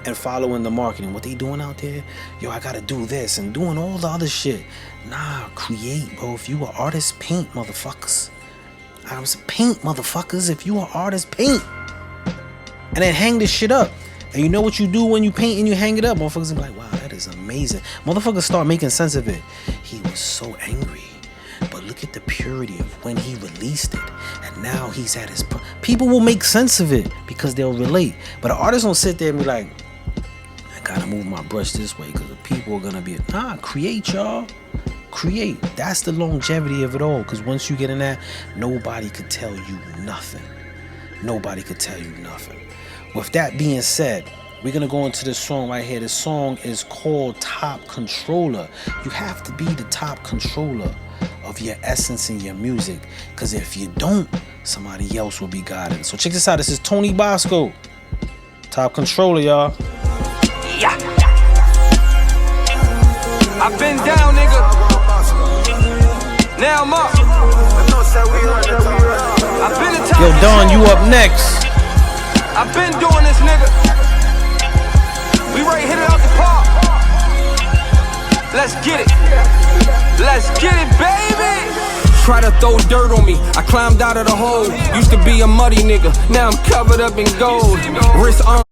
and following the marketing. What they doing out there? Yo, I gotta do this and doing all the other shit. Nah, create, bro. If you are artist, paint, motherfuckers. I was paint, motherfuckers. If you are artist, paint. And then hang this shit up. And you know what you do when you paint and you hang it up? Motherfuckers be like, wow, that is amazing. Motherfuckers start making sense of it. He was so angry. But look at the purity of when he released it. And now he's at his... People will make sense of it because they'll relate. But an artist don't sit there and be like, I gotta move my brush this way because the people are gonna be... Nah, create, y'all. Create. That's the longevity of it all. Because once you get in that, nobody could tell you nothing. Nobody could tell you nothing. With that being said, we're gonna go into this song right here. This song is called Top Controller. You have to be the top controller of your essence and your music, because if you don't, somebody else will be guiding. So check this out. This is Tony Bosco, Top Controller, y'all. Yeah. I've been down, nigga. Now I'm up. I've been a time. Yo, Don, you up next. I've been doing this, nigga. We ready to hit it out the park. Let's get it. Let's get it, baby. Try to throw dirt on me. I climbed out of the hole. Used to be a muddy nigga. Now I'm covered up in gold. Wrist arm,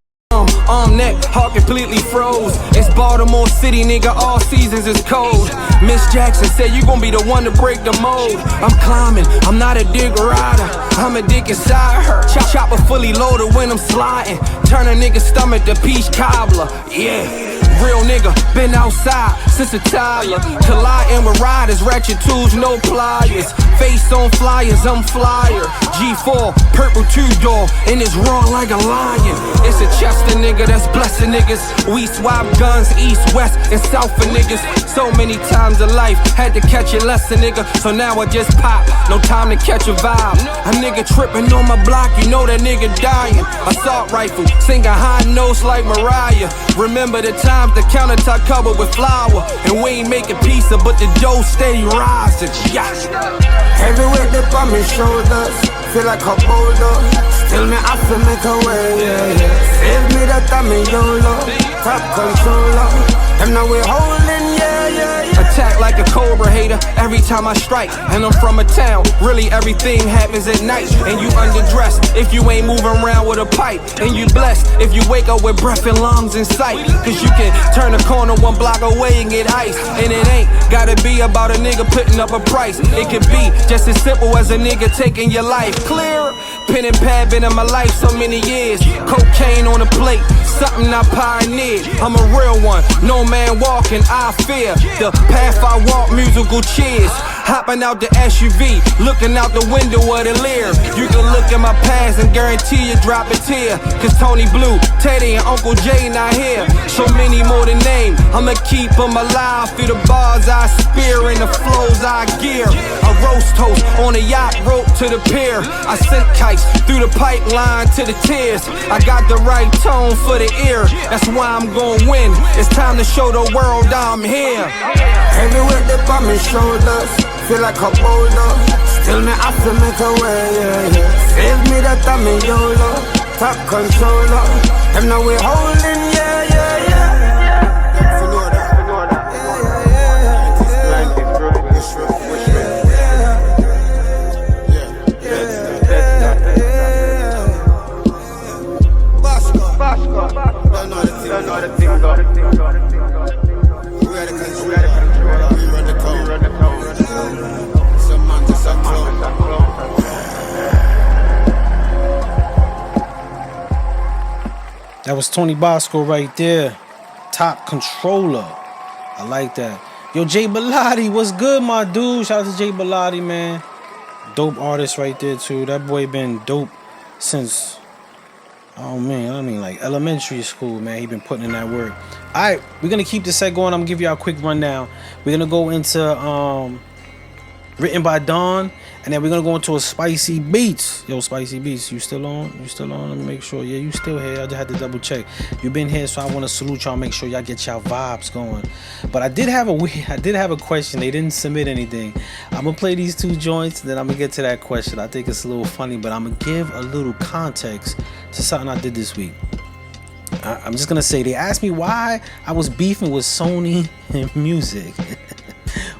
neck, heart completely froze. It's Baltimore City, nigga, all seasons is cold. Miss Jackson said you gon' be the one to break the mold. I'm climbing, I'm not a dick rider, I'm a dick inside her. Chopper fully loaded when I'm sliding. Turn a nigga's stomach to peach cobbler, yeah. Real nigga, been outside since a toddler. Colliding with riders, ratchet tools, no pliers. Face on flyers, I'm flyer. G4, purple two-door, and it's raw like a lion. It's a Chester nigga that's blessing niggas. We swap guns east, west, and south for niggas. So many times in life, had to catch a lesson, nigga. So now I just pop, no time to catch a vibe. A nigga tripping on my block, you know that nigga dying. Assault rifle, singing high notes like Mariah. Remember the times the countertop covered with flour, and we ain't making pizza, but the dough steady rising. Yeah. Heavyweight dip on my shoulders, feel like a boulder. Still me have to make a way, yeah, yeah. Save me that I'm in YOLO. Top controller, them now we holding, yeah, yeah, yeah. Attack like a cobra hater every time I strike. And I'm from a town, really everything happens at night. And you underdressed if you ain't moving around with a pipe. And you blessed if you wake up with breath and lungs in sight. Cause you can turn a corner one block away and get ice. And it ain't gotta be about a nigga putting up a price. It could be just as simple as a nigga taking your life. Clear, pen and pad been in my life so many years. Cocaine on a plate, something I pioneered. I'm a real one, no man walking, I fear. The path I walk, musical cheers. Hopping out the SUV, looking out the window of the Lear. You can look at my past and guarantee you drop a tear. Cause Tony Blue, Teddy, and Uncle Jay not here. So many more to name, I'ma keep them alive. Through the bars I spear and the flows I gear. A roast toast on a yacht, rope to the pier. I sent kites through the pipeline to the tears. I got the right tone for the ear, that's why I'm gon' win. It's time to show the world I'm here. Heavyweight dip on my shoulders, feel like a boulder. Still me have to make a way, yeah, yeah. Save me that I'm in YOLO. Top controller, them now we holding, yeah, yeah, yeah. That was Tony Bosco right there. Top Controller. I like that. Yo, Jay Bellotti, what's good, my dude? Shout out to Jay Bellotti, man. Dope artist right there, too. That boy been dope since, oh, man, I mean, like elementary school, man. He been putting in that work. All right, we're going to keep this set going. I'm going to give y'all a quick rundown. We're going to go into Written by Dawn, and then we're going to go into a Spicy Beats. Yo, Spicy Beats, you still on? You still on? Let me make sure. Yeah, you still here. I just had to double check. You've been here, so I want to salute y'all, make sure y'all get y'all vibes going. But I did have a question. They didn't submit anything. I'm going to play these two joints, then I'm going to get to that question. I think it's a little funny, but I'm going to give a little context to something I did this week. I'm just going to say, they asked me why I was beefing with Sony Music.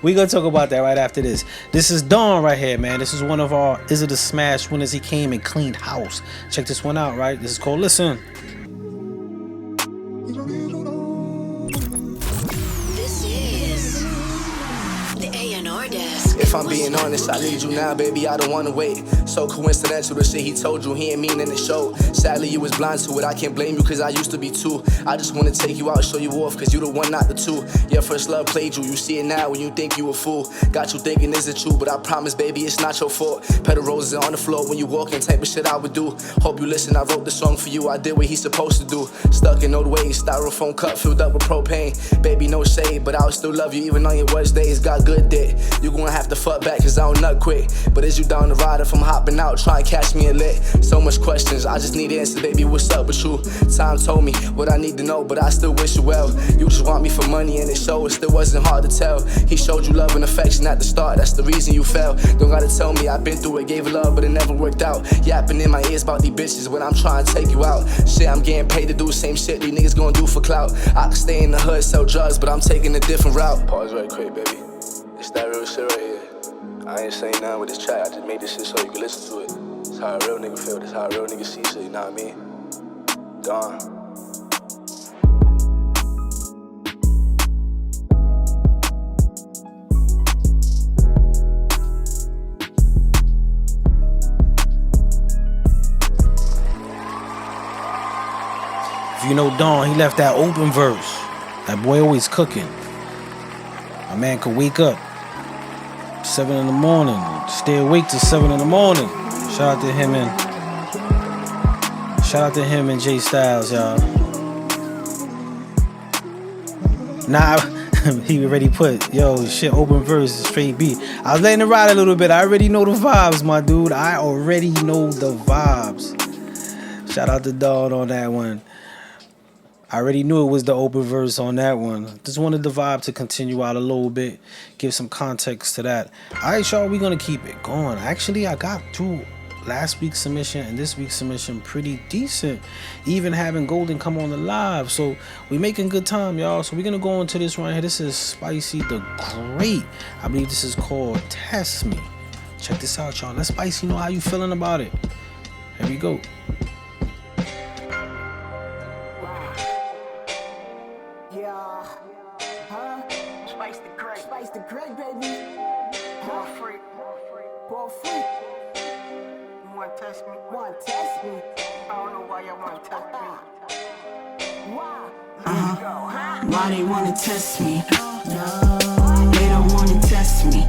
We're going to talk about that right after this. This is Dawn right here, man. This is one of our Is It a Smash winners. He came and cleaned house. Check this one out, right? This is called Listen. This is the A&R Desk. If I'm being honest, I need you now, baby, I don't wanna wait. So coincidental, the shit he told you, he ain't mean in the show. Sadly, you was blind to it, I can't blame you, cause I used to be too. I just wanna take you out, show you off, cause you the one, not the two. Your first love played you see it now when you think you a fool. Got you thinking, is it true, but I promise, baby, it's not your fault. Pedal roses on the floor when you walking, type of shit I would do. Hope you listen, I wrote the song for you, I did what he's supposed to do. Stuck in old ways, styrofoam cup filled up with propane. Baby, no shade, but I'll still love you, even on your worst days, got good dick. You gonna have to fuck back, cause I don't nut quick. But is you down the ride if I'm hopping out, try and catch me a lit? So much questions, I just need answers, baby, what's up with you? Time told me what I need to know, but I still wish you well. You just want me for money and it showed, it still wasn't hard to tell. He showed you love and affection at the start, that's the reason you fell. Don't gotta tell me, I've been through it, gave love, but it never worked out. Yapping in my ears about these bitches when I'm trying to take you out. Shit, I'm getting paid to do the same shit these niggas gonna do for clout. I can stay in the hood, sell drugs, but I'm taking a different route. Pause right quick, baby. It's that real shit right here. I ain't saying nothing with this track, I just made this shit so you can listen to it. It's how a real nigga feel, this how a real nigga see shit, you know what I mean? Dawn. If you know Dawn, he left that open verse. That boy always cooking. A man could wake up 7 in the morning, stay awake till 7 in the morning. Shout out to him and Jay Styles, y'all. Nah, he already put, yo, shit, open verse, straight beat. I was letting it ride a little bit. I already know the vibes, my dude. I already know the vibes. Shout out to Dawn on that one. I already knew it was the open verse on that one. Just wanted the vibe to continue out a little bit, give some context to that. All right, y'all, we're going to keep it going. Actually, I got through last week's submission and this week's submission pretty decent, even having Golden come on the live. So we making good time, y'all. So we're going to go into this right here. This is Spicy the Great. I believe this is called Test Me. Check this out, y'all. Let Spicy know how you feeling about it. Here we go. Why they wanna test me? No, they don't wanna test me.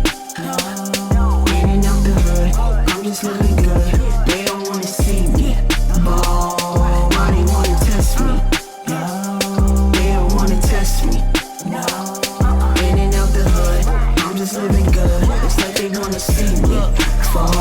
No, in and out the hood, I'm just living good. They don't wanna see me. Oh, why they wanna test me? No, they don't wanna test me. No, in and out the hood, I'm just living good. It's like they wanna see me fall.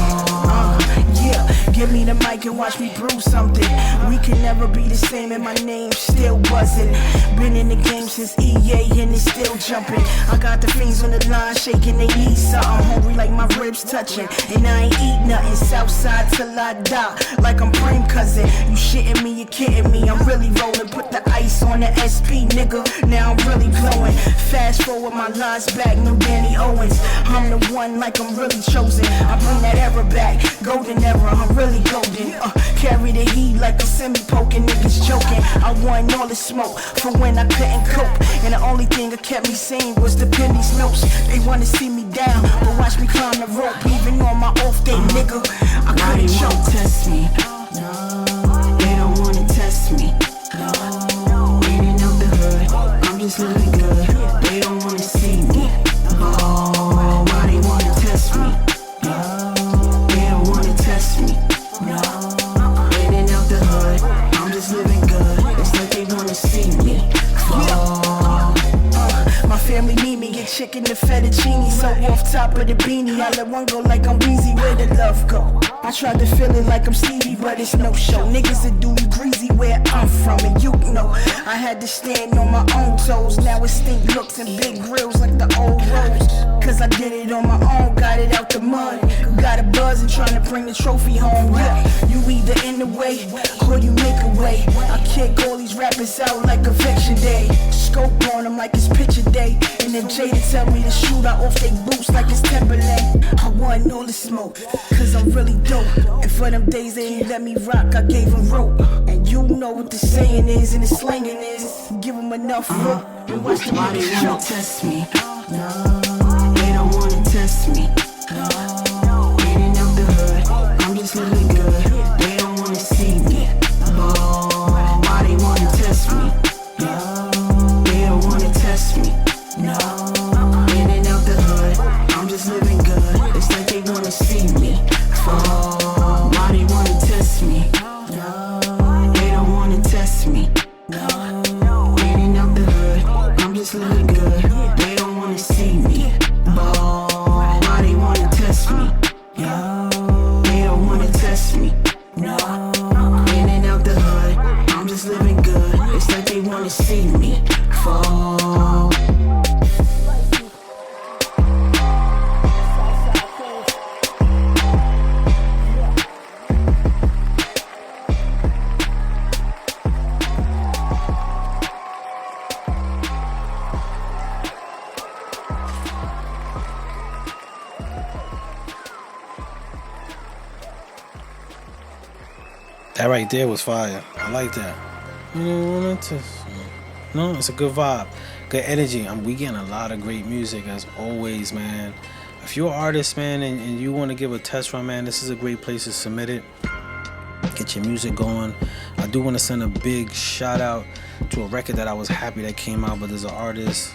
Yeah, give me the mic and watch me prove something. We can never be the same, and my name still wasn't. Been in the game since EA and it's still jumping. I got the fiends on the line shaking, they need something. Hungry like my ribs touching, and I ain't eat nothing. Southside till I die, like I'm Prime cousin. You shitting me, you kidding me? I'm really rolling. Put the ice on the SP, nigga. Now I'm really glowing. Fast forward, my lines back, no Danny Owens. I'm the one, like I'm really chosen. I bring that era back, golden era. I'm really golden. Carry the heat like a semi-poking, niggas joking. I want all the smoke for when I couldn't cope. And the only thing that kept me sane was the pennies notes. They wanna see me down, but watch me climb the rope. Even on my off day, nigga, I couldn't choke. Test me. No, they don't wanna test me. No, chicken, the fettuccine. So off top of the beanie, I let one go like I'm Weezy. Where the love go? I tried to feel it like I'm Stevie, but it's no show. Niggas that do you greasy where I'm from, and you know I had to stand on my own toes. Now it stink looks and big grills like the old roads. Cause I did it on my own, got it out the mud. Got a buzz and trying to bring the trophy home. Yeah, you either in the way or you make a way. I kick all these rappers out like Affection Day. Scope on them like it's picture day. And then Jada tell me to shoot out off they boots like it's Timberland. I want all the smoke, cause I'm really dope. And for them days they ain't let me rock, I gave them rope. And you know what the saying is and the slanging is. Give them enough rope and watch them Why they niggas wanna choke. test me? No, they don't wanna test me. No, ain't out the hood, I'm just living good. They don't wanna see me. Oh, why they wanna test me? No, they don't wanna test me. No, ain't out the hood, I'm just living good. It's like they wanna see me. Oh, why they wanna test me? No, they don't wanna test me. No, ain't out the hood, I'm just living good. They don't wanna see me. Oh, why they wanna test me? No, they don't wanna test me. No, ain't out the hood, I'm just living good. It's like they wanna see me fall. That right there was fire. I like that. No, it's a good vibe. Good energy. We getting a lot of great music as always, man. If you're an artist, man, and you want to give a test run, man, this is a great place to submit it. Get your music going. I do want to send a big shout out to a record that I was happy that came out, but there's an artist,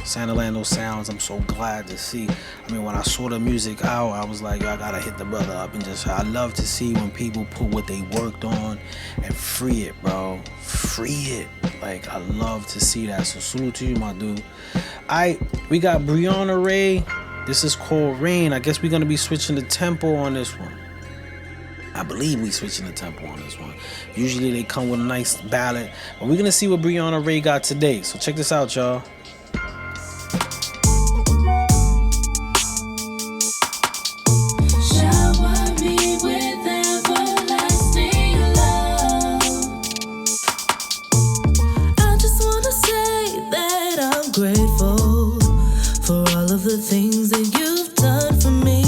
San Orlando Sounds. I'm so glad to see. I mean, when I saw the music out, I was like, I gotta hit the brother up and just, I love to see when people put what they worked on and free it, bro. Free it. Like, I love to see that. So salute to you, my dude. We got Brianna Ray. This is called Rain. I guess we're gonna be switching the tempo on this one. I believe we switching the tempo on this one. Usually they come with a nice ballad, but we're gonna see what Brianna Ray got today. So check this out, y'all. Shower me with everlasting love. I just wanna say that I'm grateful for all of the things that you've done for me.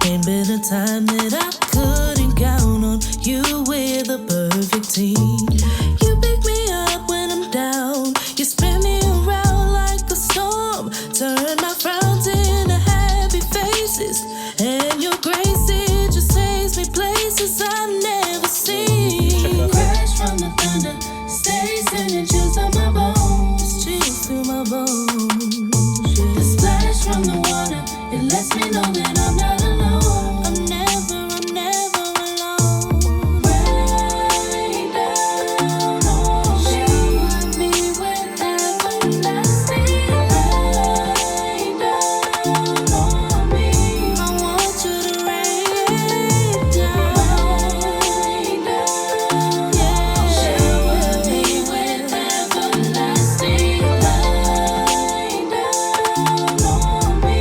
Ain't been a time that I couldn't count on you with a perfect team. You pick me up when I'm down. You spin me around like a storm. Turn my frowns into happy faces. And your grace, it just takes me places I've never seen. Crash from the thunder, steady sending chills on my bones. Chills through my bones. The splash from the water, it lets me know that I'm not alone. I'm never alone. Rain down on me. Shower me with everlasting love. Rain down on me. I want you to rain down. Yeah. Shower me with everlasting love. Rain down on me.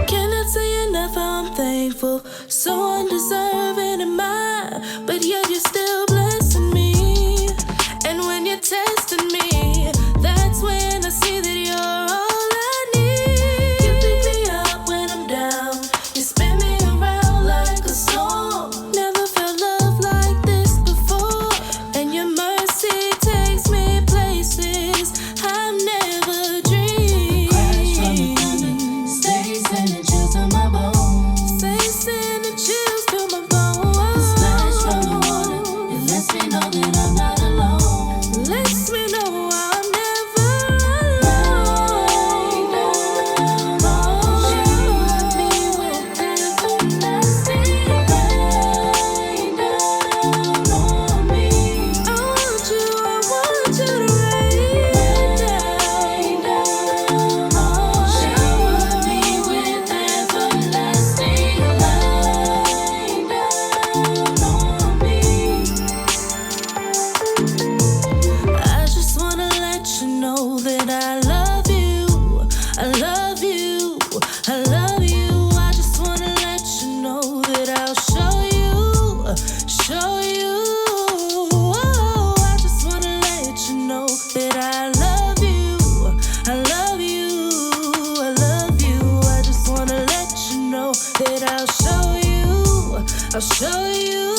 Cannot say enough how I'm thankful. So undeserving am I, but yet you're still blessing me. And when you're testing me, that's when I see that you're all I need. You pick me up when I'm down. You spin me around like a storm. Never felt love like this before. And your mercy takes me places I've never dreamed. Crash from the thunder, steady sending chills to my bones. Steady sending chills to my bones. The splash from the water, I'll show you.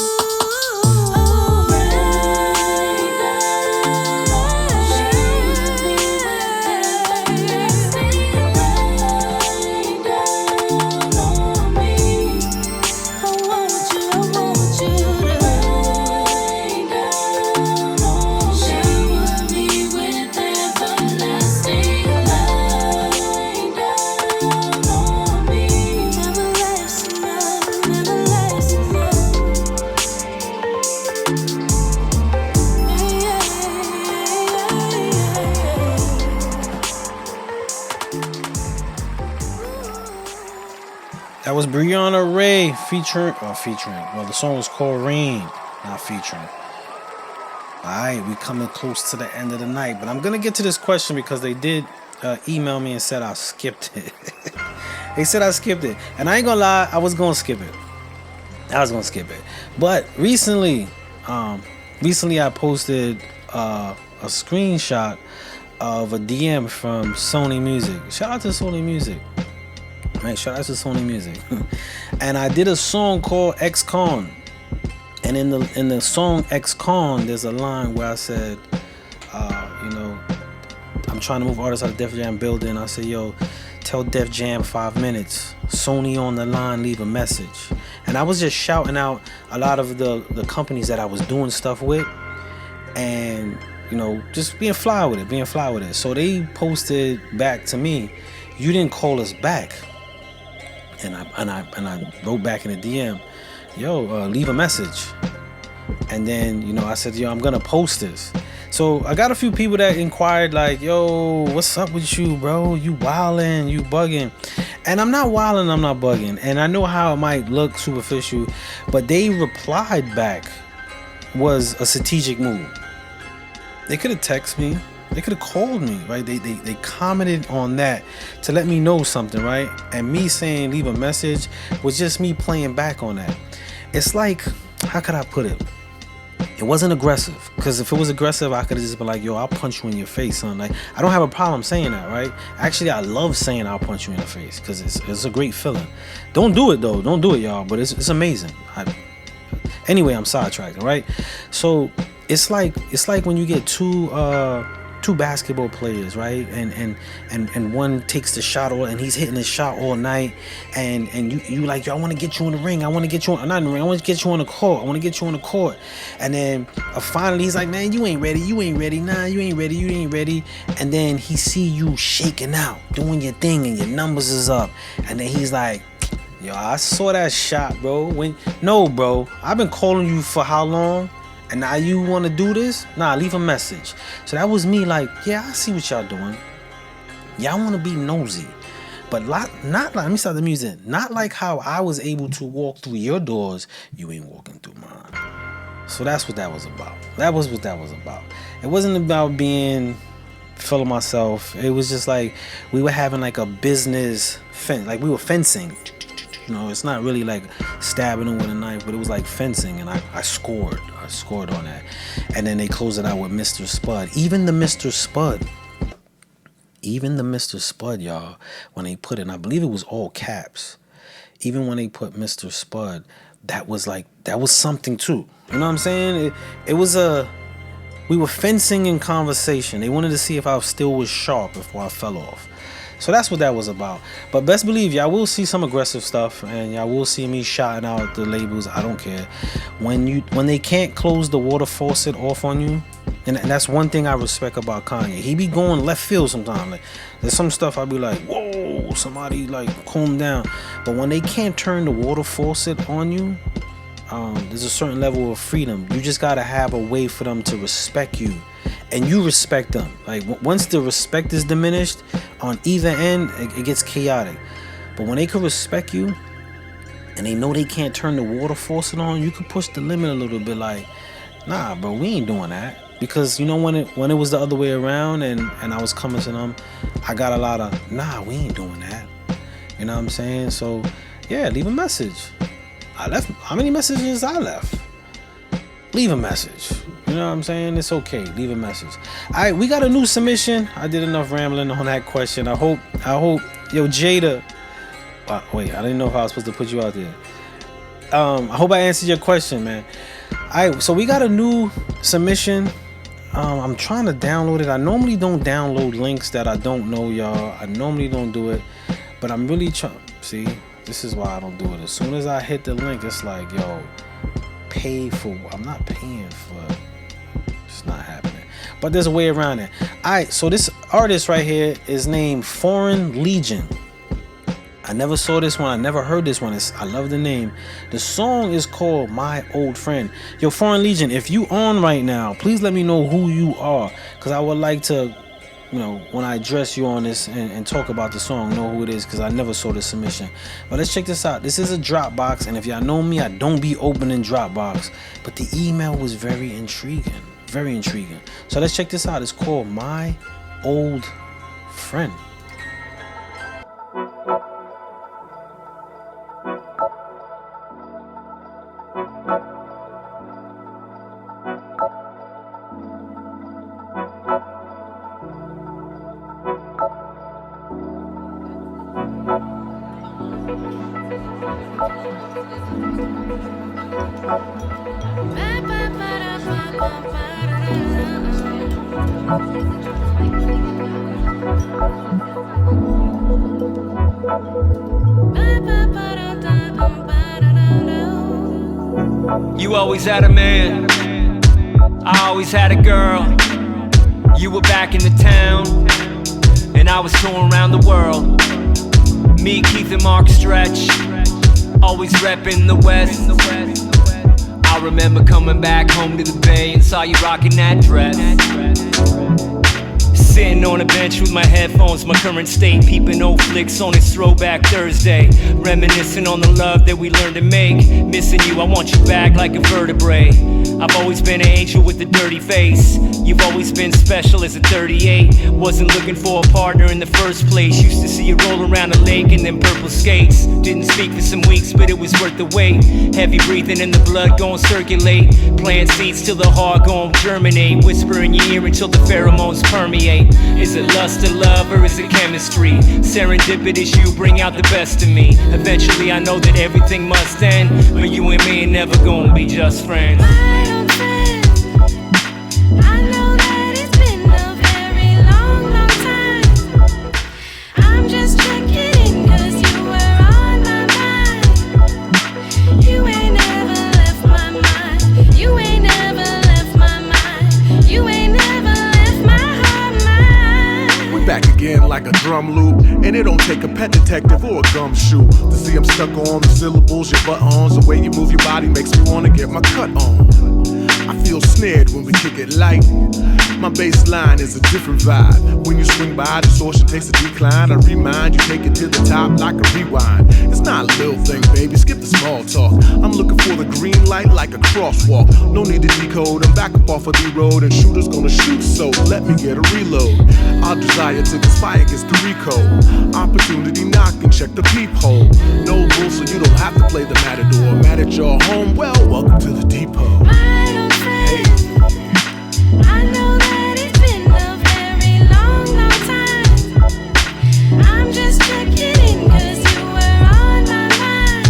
That was Brianna Ray featuring. Well, the song was called Rain, not featuring. Alright, we coming close to the end of the night, but I'm gonna get to this question because they did email me and said I skipped it. They said I skipped it, and I ain't gonna lie, I was gonna skip it. But recently I posted a screenshot of a DM from Sony Music. Shout out to Sony Music. Right, shout out to Sony Music. And I did a song called Ex-Con. And in the song Ex-Con, there's a line where I said, I'm trying to move artists out of Def Jam building. I said, yo, tell Def Jam 5 minutes. Sony on the line, leave a message. And I was just shouting out a lot of the companies that I was doing stuff with. And, just being fly with it. So they posted back to me, you didn't call us back. And I wrote back in the DM, leave a message. And then, I said, I'm gonna post this. So I got a few people that inquired like, yo, what's up with you, bro? You wildin', you bugging. And I'm not wildin', I'm not bugging. And I know how it might look superficial, but they replied back was a strategic move. They could have texted me. They could have called me, right? They commented on that to let me know something, right? And me saying leave a message was just me playing back on that. It's like, how could I put it? It wasn't aggressive, because if it was aggressive, I could have just been like, yo, I'll punch you in your face, son. Like, I don't have a problem saying that, right? Actually, I love saying I'll punch you in the face, because it's a great feeling. Don't do it, though. Don't do it, y'all, but it's amazing. Anyway, I'm sidetracked, right? So it's like when you get two basketball players, right? And one takes the shot and he's hitting his shot all night, and you like, yo, I want to get you in the ring. I want to get you on, not in the ring. I want to get you on the court. And then finally he's like, man, you ain't ready. Nah, you ain't ready. And then he see you shaking out, doing your thing, and your numbers is up. And then he's like, yo, I saw that shot, bro. No, bro, I've been calling you for how long? And now you want to do this? Nah, leave a message. So that was me like, yeah, I see what y'all doing. Y'all want to be nosy. But not like, let me start the music. Not like how I was able to walk through your doors, you ain't walking through mine. So that's what that was about. It wasn't about feeling myself. It was just like we were having like a business like we were fencing. It's not really like stabbing them with a knife, but it was like fencing, and I scored. I scored on that. And then they closed it out with Mr. Spud. Even the Mr. Spud, y'all, when they put it, and I believe it was all caps, even when they put Mr. Spud, that was something too. You know what I'm saying? We were fencing in conversation. They wanted to see if I still was sharp before I fell off. So that's what that was about. But best believe y'all will see some aggressive stuff, and y'all will see me shouting out the labels. I don't care. When they can't close the water faucet off on you, and that's one thing I respect about Kanye. He be going left field sometimes. Like, there's some stuff I be like, whoa, somebody like calm down. But when they can't turn the water faucet on you, there's a certain level of freedom. You just gotta have a way for them to respect you, and you respect them. Like, once the respect is diminished on either end, it gets chaotic. But when they can respect you and they know they can't turn the water faucet on, you can push the limit a little bit. Like, nah, bro, we ain't doing that. Because when it was the other way around, and I was coming to them, I got a lot of, nah, we ain't doing that. You know what I'm saying? So yeah, leave a message. I left. How many messages I left? Leave a message. You know what I'm saying? It's okay. Leave a message. All right, we got a new submission. I did enough rambling on that question. I hope. Yo, Jada. Wait, I didn't know if I was supposed to put you out there. I hope I answered your question, man. Alright, so we got a new submission. I'm trying to download it. I normally don't download links that I don't know, y'all. I normally don't do it, but I'm really trying. See, this is why I don't do it. As soon as I hit the link, it's like, yo, pay for. I'm not paying for. It's not happening. But there's a way around it. Alright, so this artist right here is named Foreign Legion. I never saw this one. I never heard this one. I love the name. The song is called My Old Friend. Yo, Foreign Legion, if you on right now, please let me know who you are. Because I would like to, you know, when I address you on this and talk about the song, know who it is. Because I never saw the submission. But let's check this out. This is a Dropbox. And if y'all know me, I don't be opening Dropbox. But the email was very intriguing. Very intriguing. So let's check this out. It's called My Old Friend. You always had a man, I always had a girl. You were back in the town, and I was touring around the world. Me, Keith, and Mark Stretch, always repping the West. I remember coming back home to the Bay and saw you rocking that dress. Sitting on a bench with my headphones, my current state, peeping old flicks on this throwback Thursday. Reminiscing on the love that we learned to make. Missing you, I want you back like a vertebrae. I've always been an angel with a dirty face. You've always been special as a 38. Wasn't looking for a partner in the first place. Used to see you roll around the lake in them purple skates. Didn't speak for some weeks, but it was worth the wait. Heavy breathing and the blood gon' circulate. Plant seeds till the heart gon' germinate. Whisper in your ear until the pheromones permeate. Is it lust or love or is it chemistry? Serendipitous, you bring out the best in me. Eventually I know that everything must end, but you and me ain't never gonna be just friends. Like a drum loop, and it don't take a pet detective or a gumshoe to see I'm stuck on the syllables, your buttons. The way you move your body makes me wanna get my cut on. I feel snared when we kick it light. My bass line is a different vibe. When you swing by, distortion takes a decline. I remind you, take it to the top like a rewind. It's not a little thing, baby, skip the small talk. I'm looking for the green light like a crosswalk. No need to decode, I'm back up off of the road, and shooters gonna shoot, so let me get a reload. Our desire to conspire gets the recode. Opportunity knocking, check the peephole. No rules, so you don't have to play the matador. Mad at your home, well, welcome to the depot. Hey. I know that it's been a very long, long time. I'm just checking in cause you were on my mind.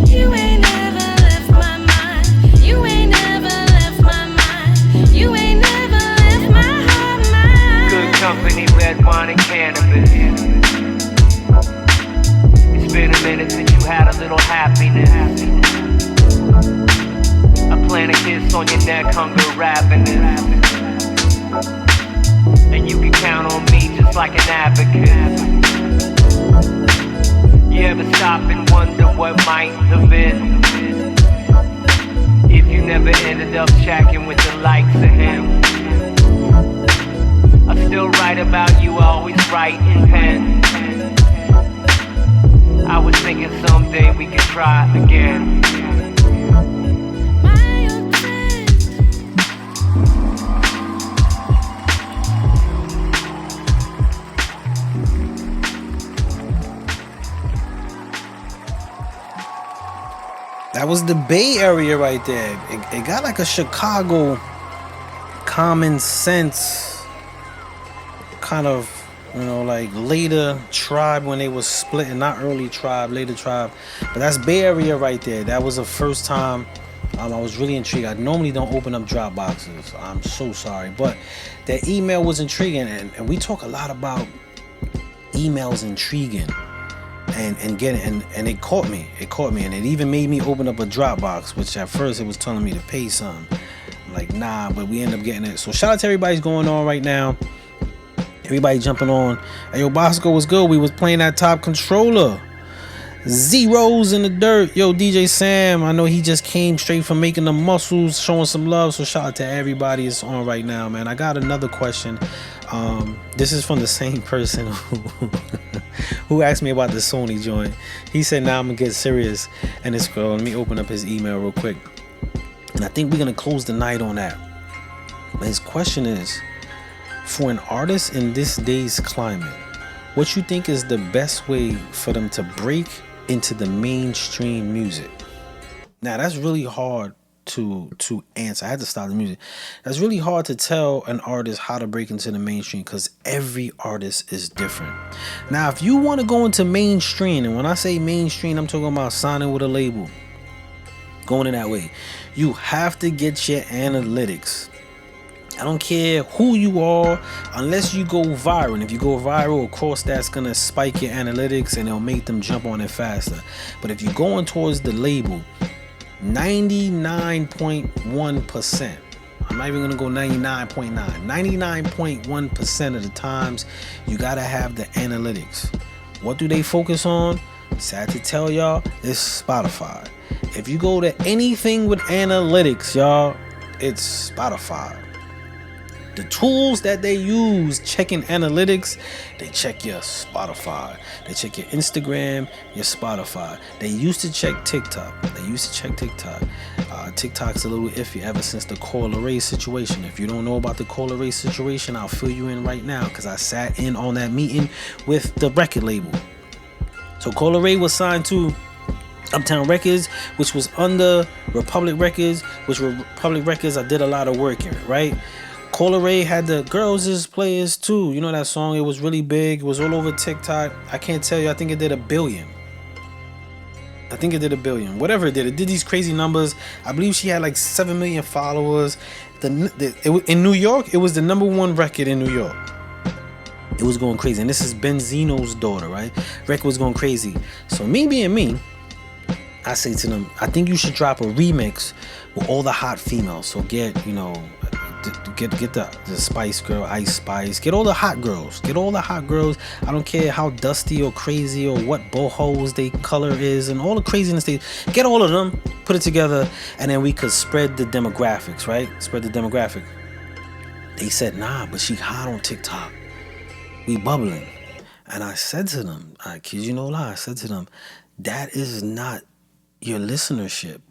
You ain't never left my mind. You ain't never left my mind. You ain't never left my heart mind. Good company, red wine and cannabis. It's been a minute since you had a little happiness. I plant a kiss on your neck, hunger ravenous. And you can count on me just like an advocate. You ever stop and wonder what might have been? If you never ended up checking with the likes of him. I still write about you, I always write in pen. I was thinking someday we could try again. That was the Bay Area right there. It got like a Chicago common sense kind of You know, like later Tribe when they was splitting, not early Tribe, later Tribe. But that's Bay Area right there. That was the first time I was really intrigued. I normally don't open up drop boxes. I'm so sorry. But that email was intriguing, and we talk a lot about emails intriguing and getting and it caught me. And it even made me open up a Dropbox, which at first it was telling me to pay something. I'm like, nah, but we end up getting it. So shout out to everybody's going on right now. Everybody jumping on. Hey, yo, Bosco was good. We was playing that Top Controller. Zeros in the dirt. Yo, DJ Sam, I know he just came straight from Making the Muscles, showing some love. So shout out to everybody that's on right now, man. I got another question. This is from the same person who asked me about the Sony joint. He said, now I'm gonna get serious. And this girl, let me open up his email real quick. And I think we're gonna close the night on that. But his question is, for an artist in this day's climate, what you think is the best way for them to break into the mainstream music? Now that's really hard to answer. I had to stop the music. That's really hard to tell an artist how to break into the mainstream because every artist is different. Now if you want to go into mainstream, and when I say mainstream, I'm talking about signing with a label, going in that way, you have to get your analytics. I don't care who you are, unless you go viral. And if you go viral, of course, that's going to spike your analytics and it'll make them jump on it faster. But if you're going towards the label, 99.1%, I'm not even going to go 99.9, 99.1% of the times, you got to have the analytics. What do they focus on? Sad to tell y'all, it's Spotify. If you go to anything with analytics, y'all, it's Spotify. The tools that they use checking analytics, they check your Spotify, they check your Instagram, your Spotify. They used to check TikTok. TikTok's a little iffy ever since the Coil Ray situation. If you don't know about the Coil Ray situation, I'll fill you in right now because I sat in on that meeting with the record label. So Coil Ray was signed to Uptown Records, which was under Republic Records, I did a lot of work in it, right? Coil Ray had the Girls Is Players Too. You know that song? It was really big. It was all over TikTok. I can't tell you. I think it did 1 billion. Whatever it did these crazy numbers. I believe she had like 7 million followers. In New York, it was the #1 record in New York. It was going crazy. And this is Benzino's daughter, right? Record was going crazy. So me being me, I say to them, I think you should drop a remix with all the hot females. So get the Spice Girl, Ice Spice, get all the hot girls. I don't care how dusty or crazy or what bohos they color is and all the craziness get all of them, put it together, and then we could spread the demographics, right? They said, nah, but she hot on TikTok. We bubbling. And I said to them, I kid you no lie, that is not your listenership.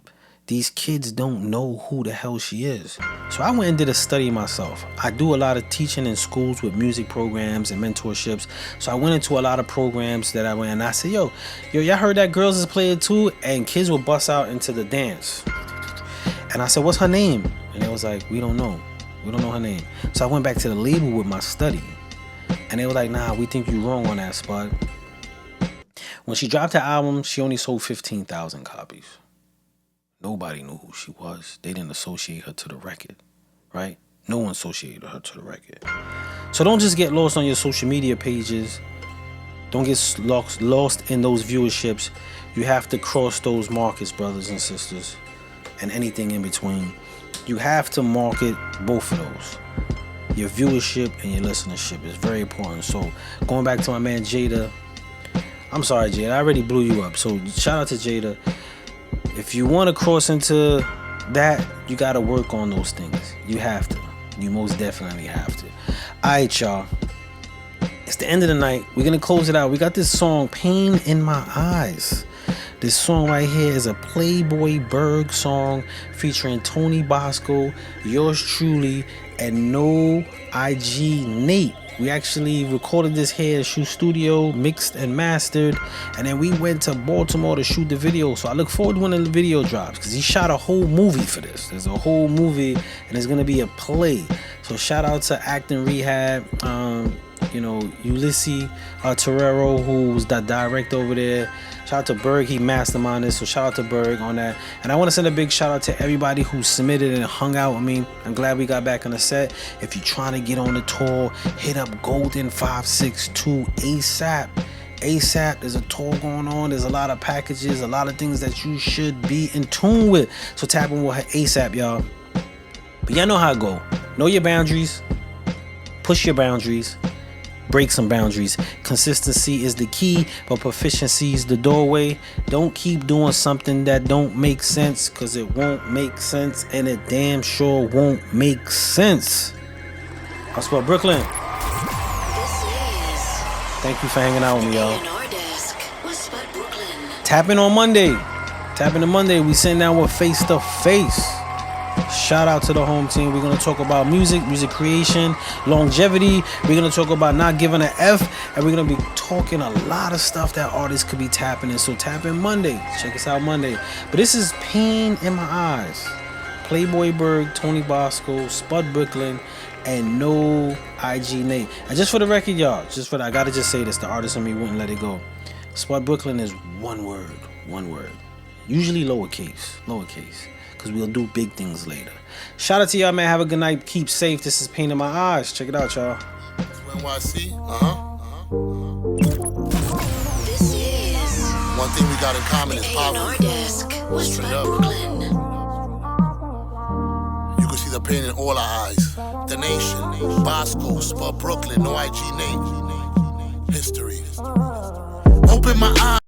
These kids don't know who the hell she is. So I went and did a study myself. I do a lot of teaching in schools with music programs and mentorships. So I went into a lot of programs that I went and I said, yo, y'all heard that Girls Is Playing Too? And kids would bust out into the dance. And I said, what's her name? And they was like, we don't know her name. So I went back to the label with my study. And they were like, nah, we think you wrong on that, Spud. When she dropped her album, she only sold 15,000 copies. Nobody knew who she was. They didn't associate her to the record, right? No one associated her to the record. So don't just get lost on your social media pages. Don't get lost in those viewerships. You have to cross those markets, brothers and sisters, and anything in between. You have to market both of those. Your viewership and your listenership is very important. So going back to my man Jada, I'm sorry, Jada, I already blew you up. So shout out to Jada. If you want to cross into that, you got to work on those things. You have to. You most definitely have to. All right, y'all. It's the end of the night. We're going to close it out. We got this song, Pain in My Eyes. This song right here is a Playboy Berg song featuring Tony Bosco, yours truly, and No IG Nate. We actually recorded this here at Shoe Studio, mixed and mastered, and then we went to Baltimore to shoot the video. So I look forward to when the video drops because he shot a whole movie for this. There's a whole movie and it's gonna be a play. So shout out to Acting Rehab. You know, Ulysses Terrero, who's the director over there. Shout out to Berg, he masterminded this, so shout out to Berg on that. And I want to send a big shout out to everybody who submitted and hung out. I mean, I'm glad we got back on the set. If you're trying to get on the tour, hit up Golden 562 ASAP. ASAP, there's a tour going on. There's a lot of packages, a lot of things that you should be in tune with. So tap in with her ASAP, y'all. But y'all know how it go. Know your boundaries. Push your boundaries. Break some boundaries. Consistency is the key, but proficiency is the doorway. Don't keep doing something that don't make sense, because it won't make sense, and it damn sure won't make sense. I spell Brooklyn. Thank you for hanging out with me, y'all. A&R Desk. What's Spud Brooklyn? Tap in on Monday. Tap in on Monday. We sitting down with Face to Face. Shout out to the home team. We're going to talk about music creation, longevity. We're going to talk about not giving an F. And we're going to be talking a lot of stuff that artists could be tapping in. So tap in Monday. Check us out Monday. But this is Pain in My Eyes. Playboy Berg, Tony Bosco, Spud Brooklyn, and no IG Nate. And just for the record, y'all, I got to just say this. The artist in me wouldn't let it go. Spud Brooklyn is one word. Usually lowercase. Because we'll do big things later. Shout out to y'all, man. Have a good night. Keep safe. This is Pain in My Eyes. Check it out, y'all. NYC. This is One thing we got in common is A&R poverty. Desk. What's Straight Spud up. Brooklyn? You can see the pain in all our eyes. The nation, Bosco, Spud Brooklyn, no IG Nate. History. Open my eyes.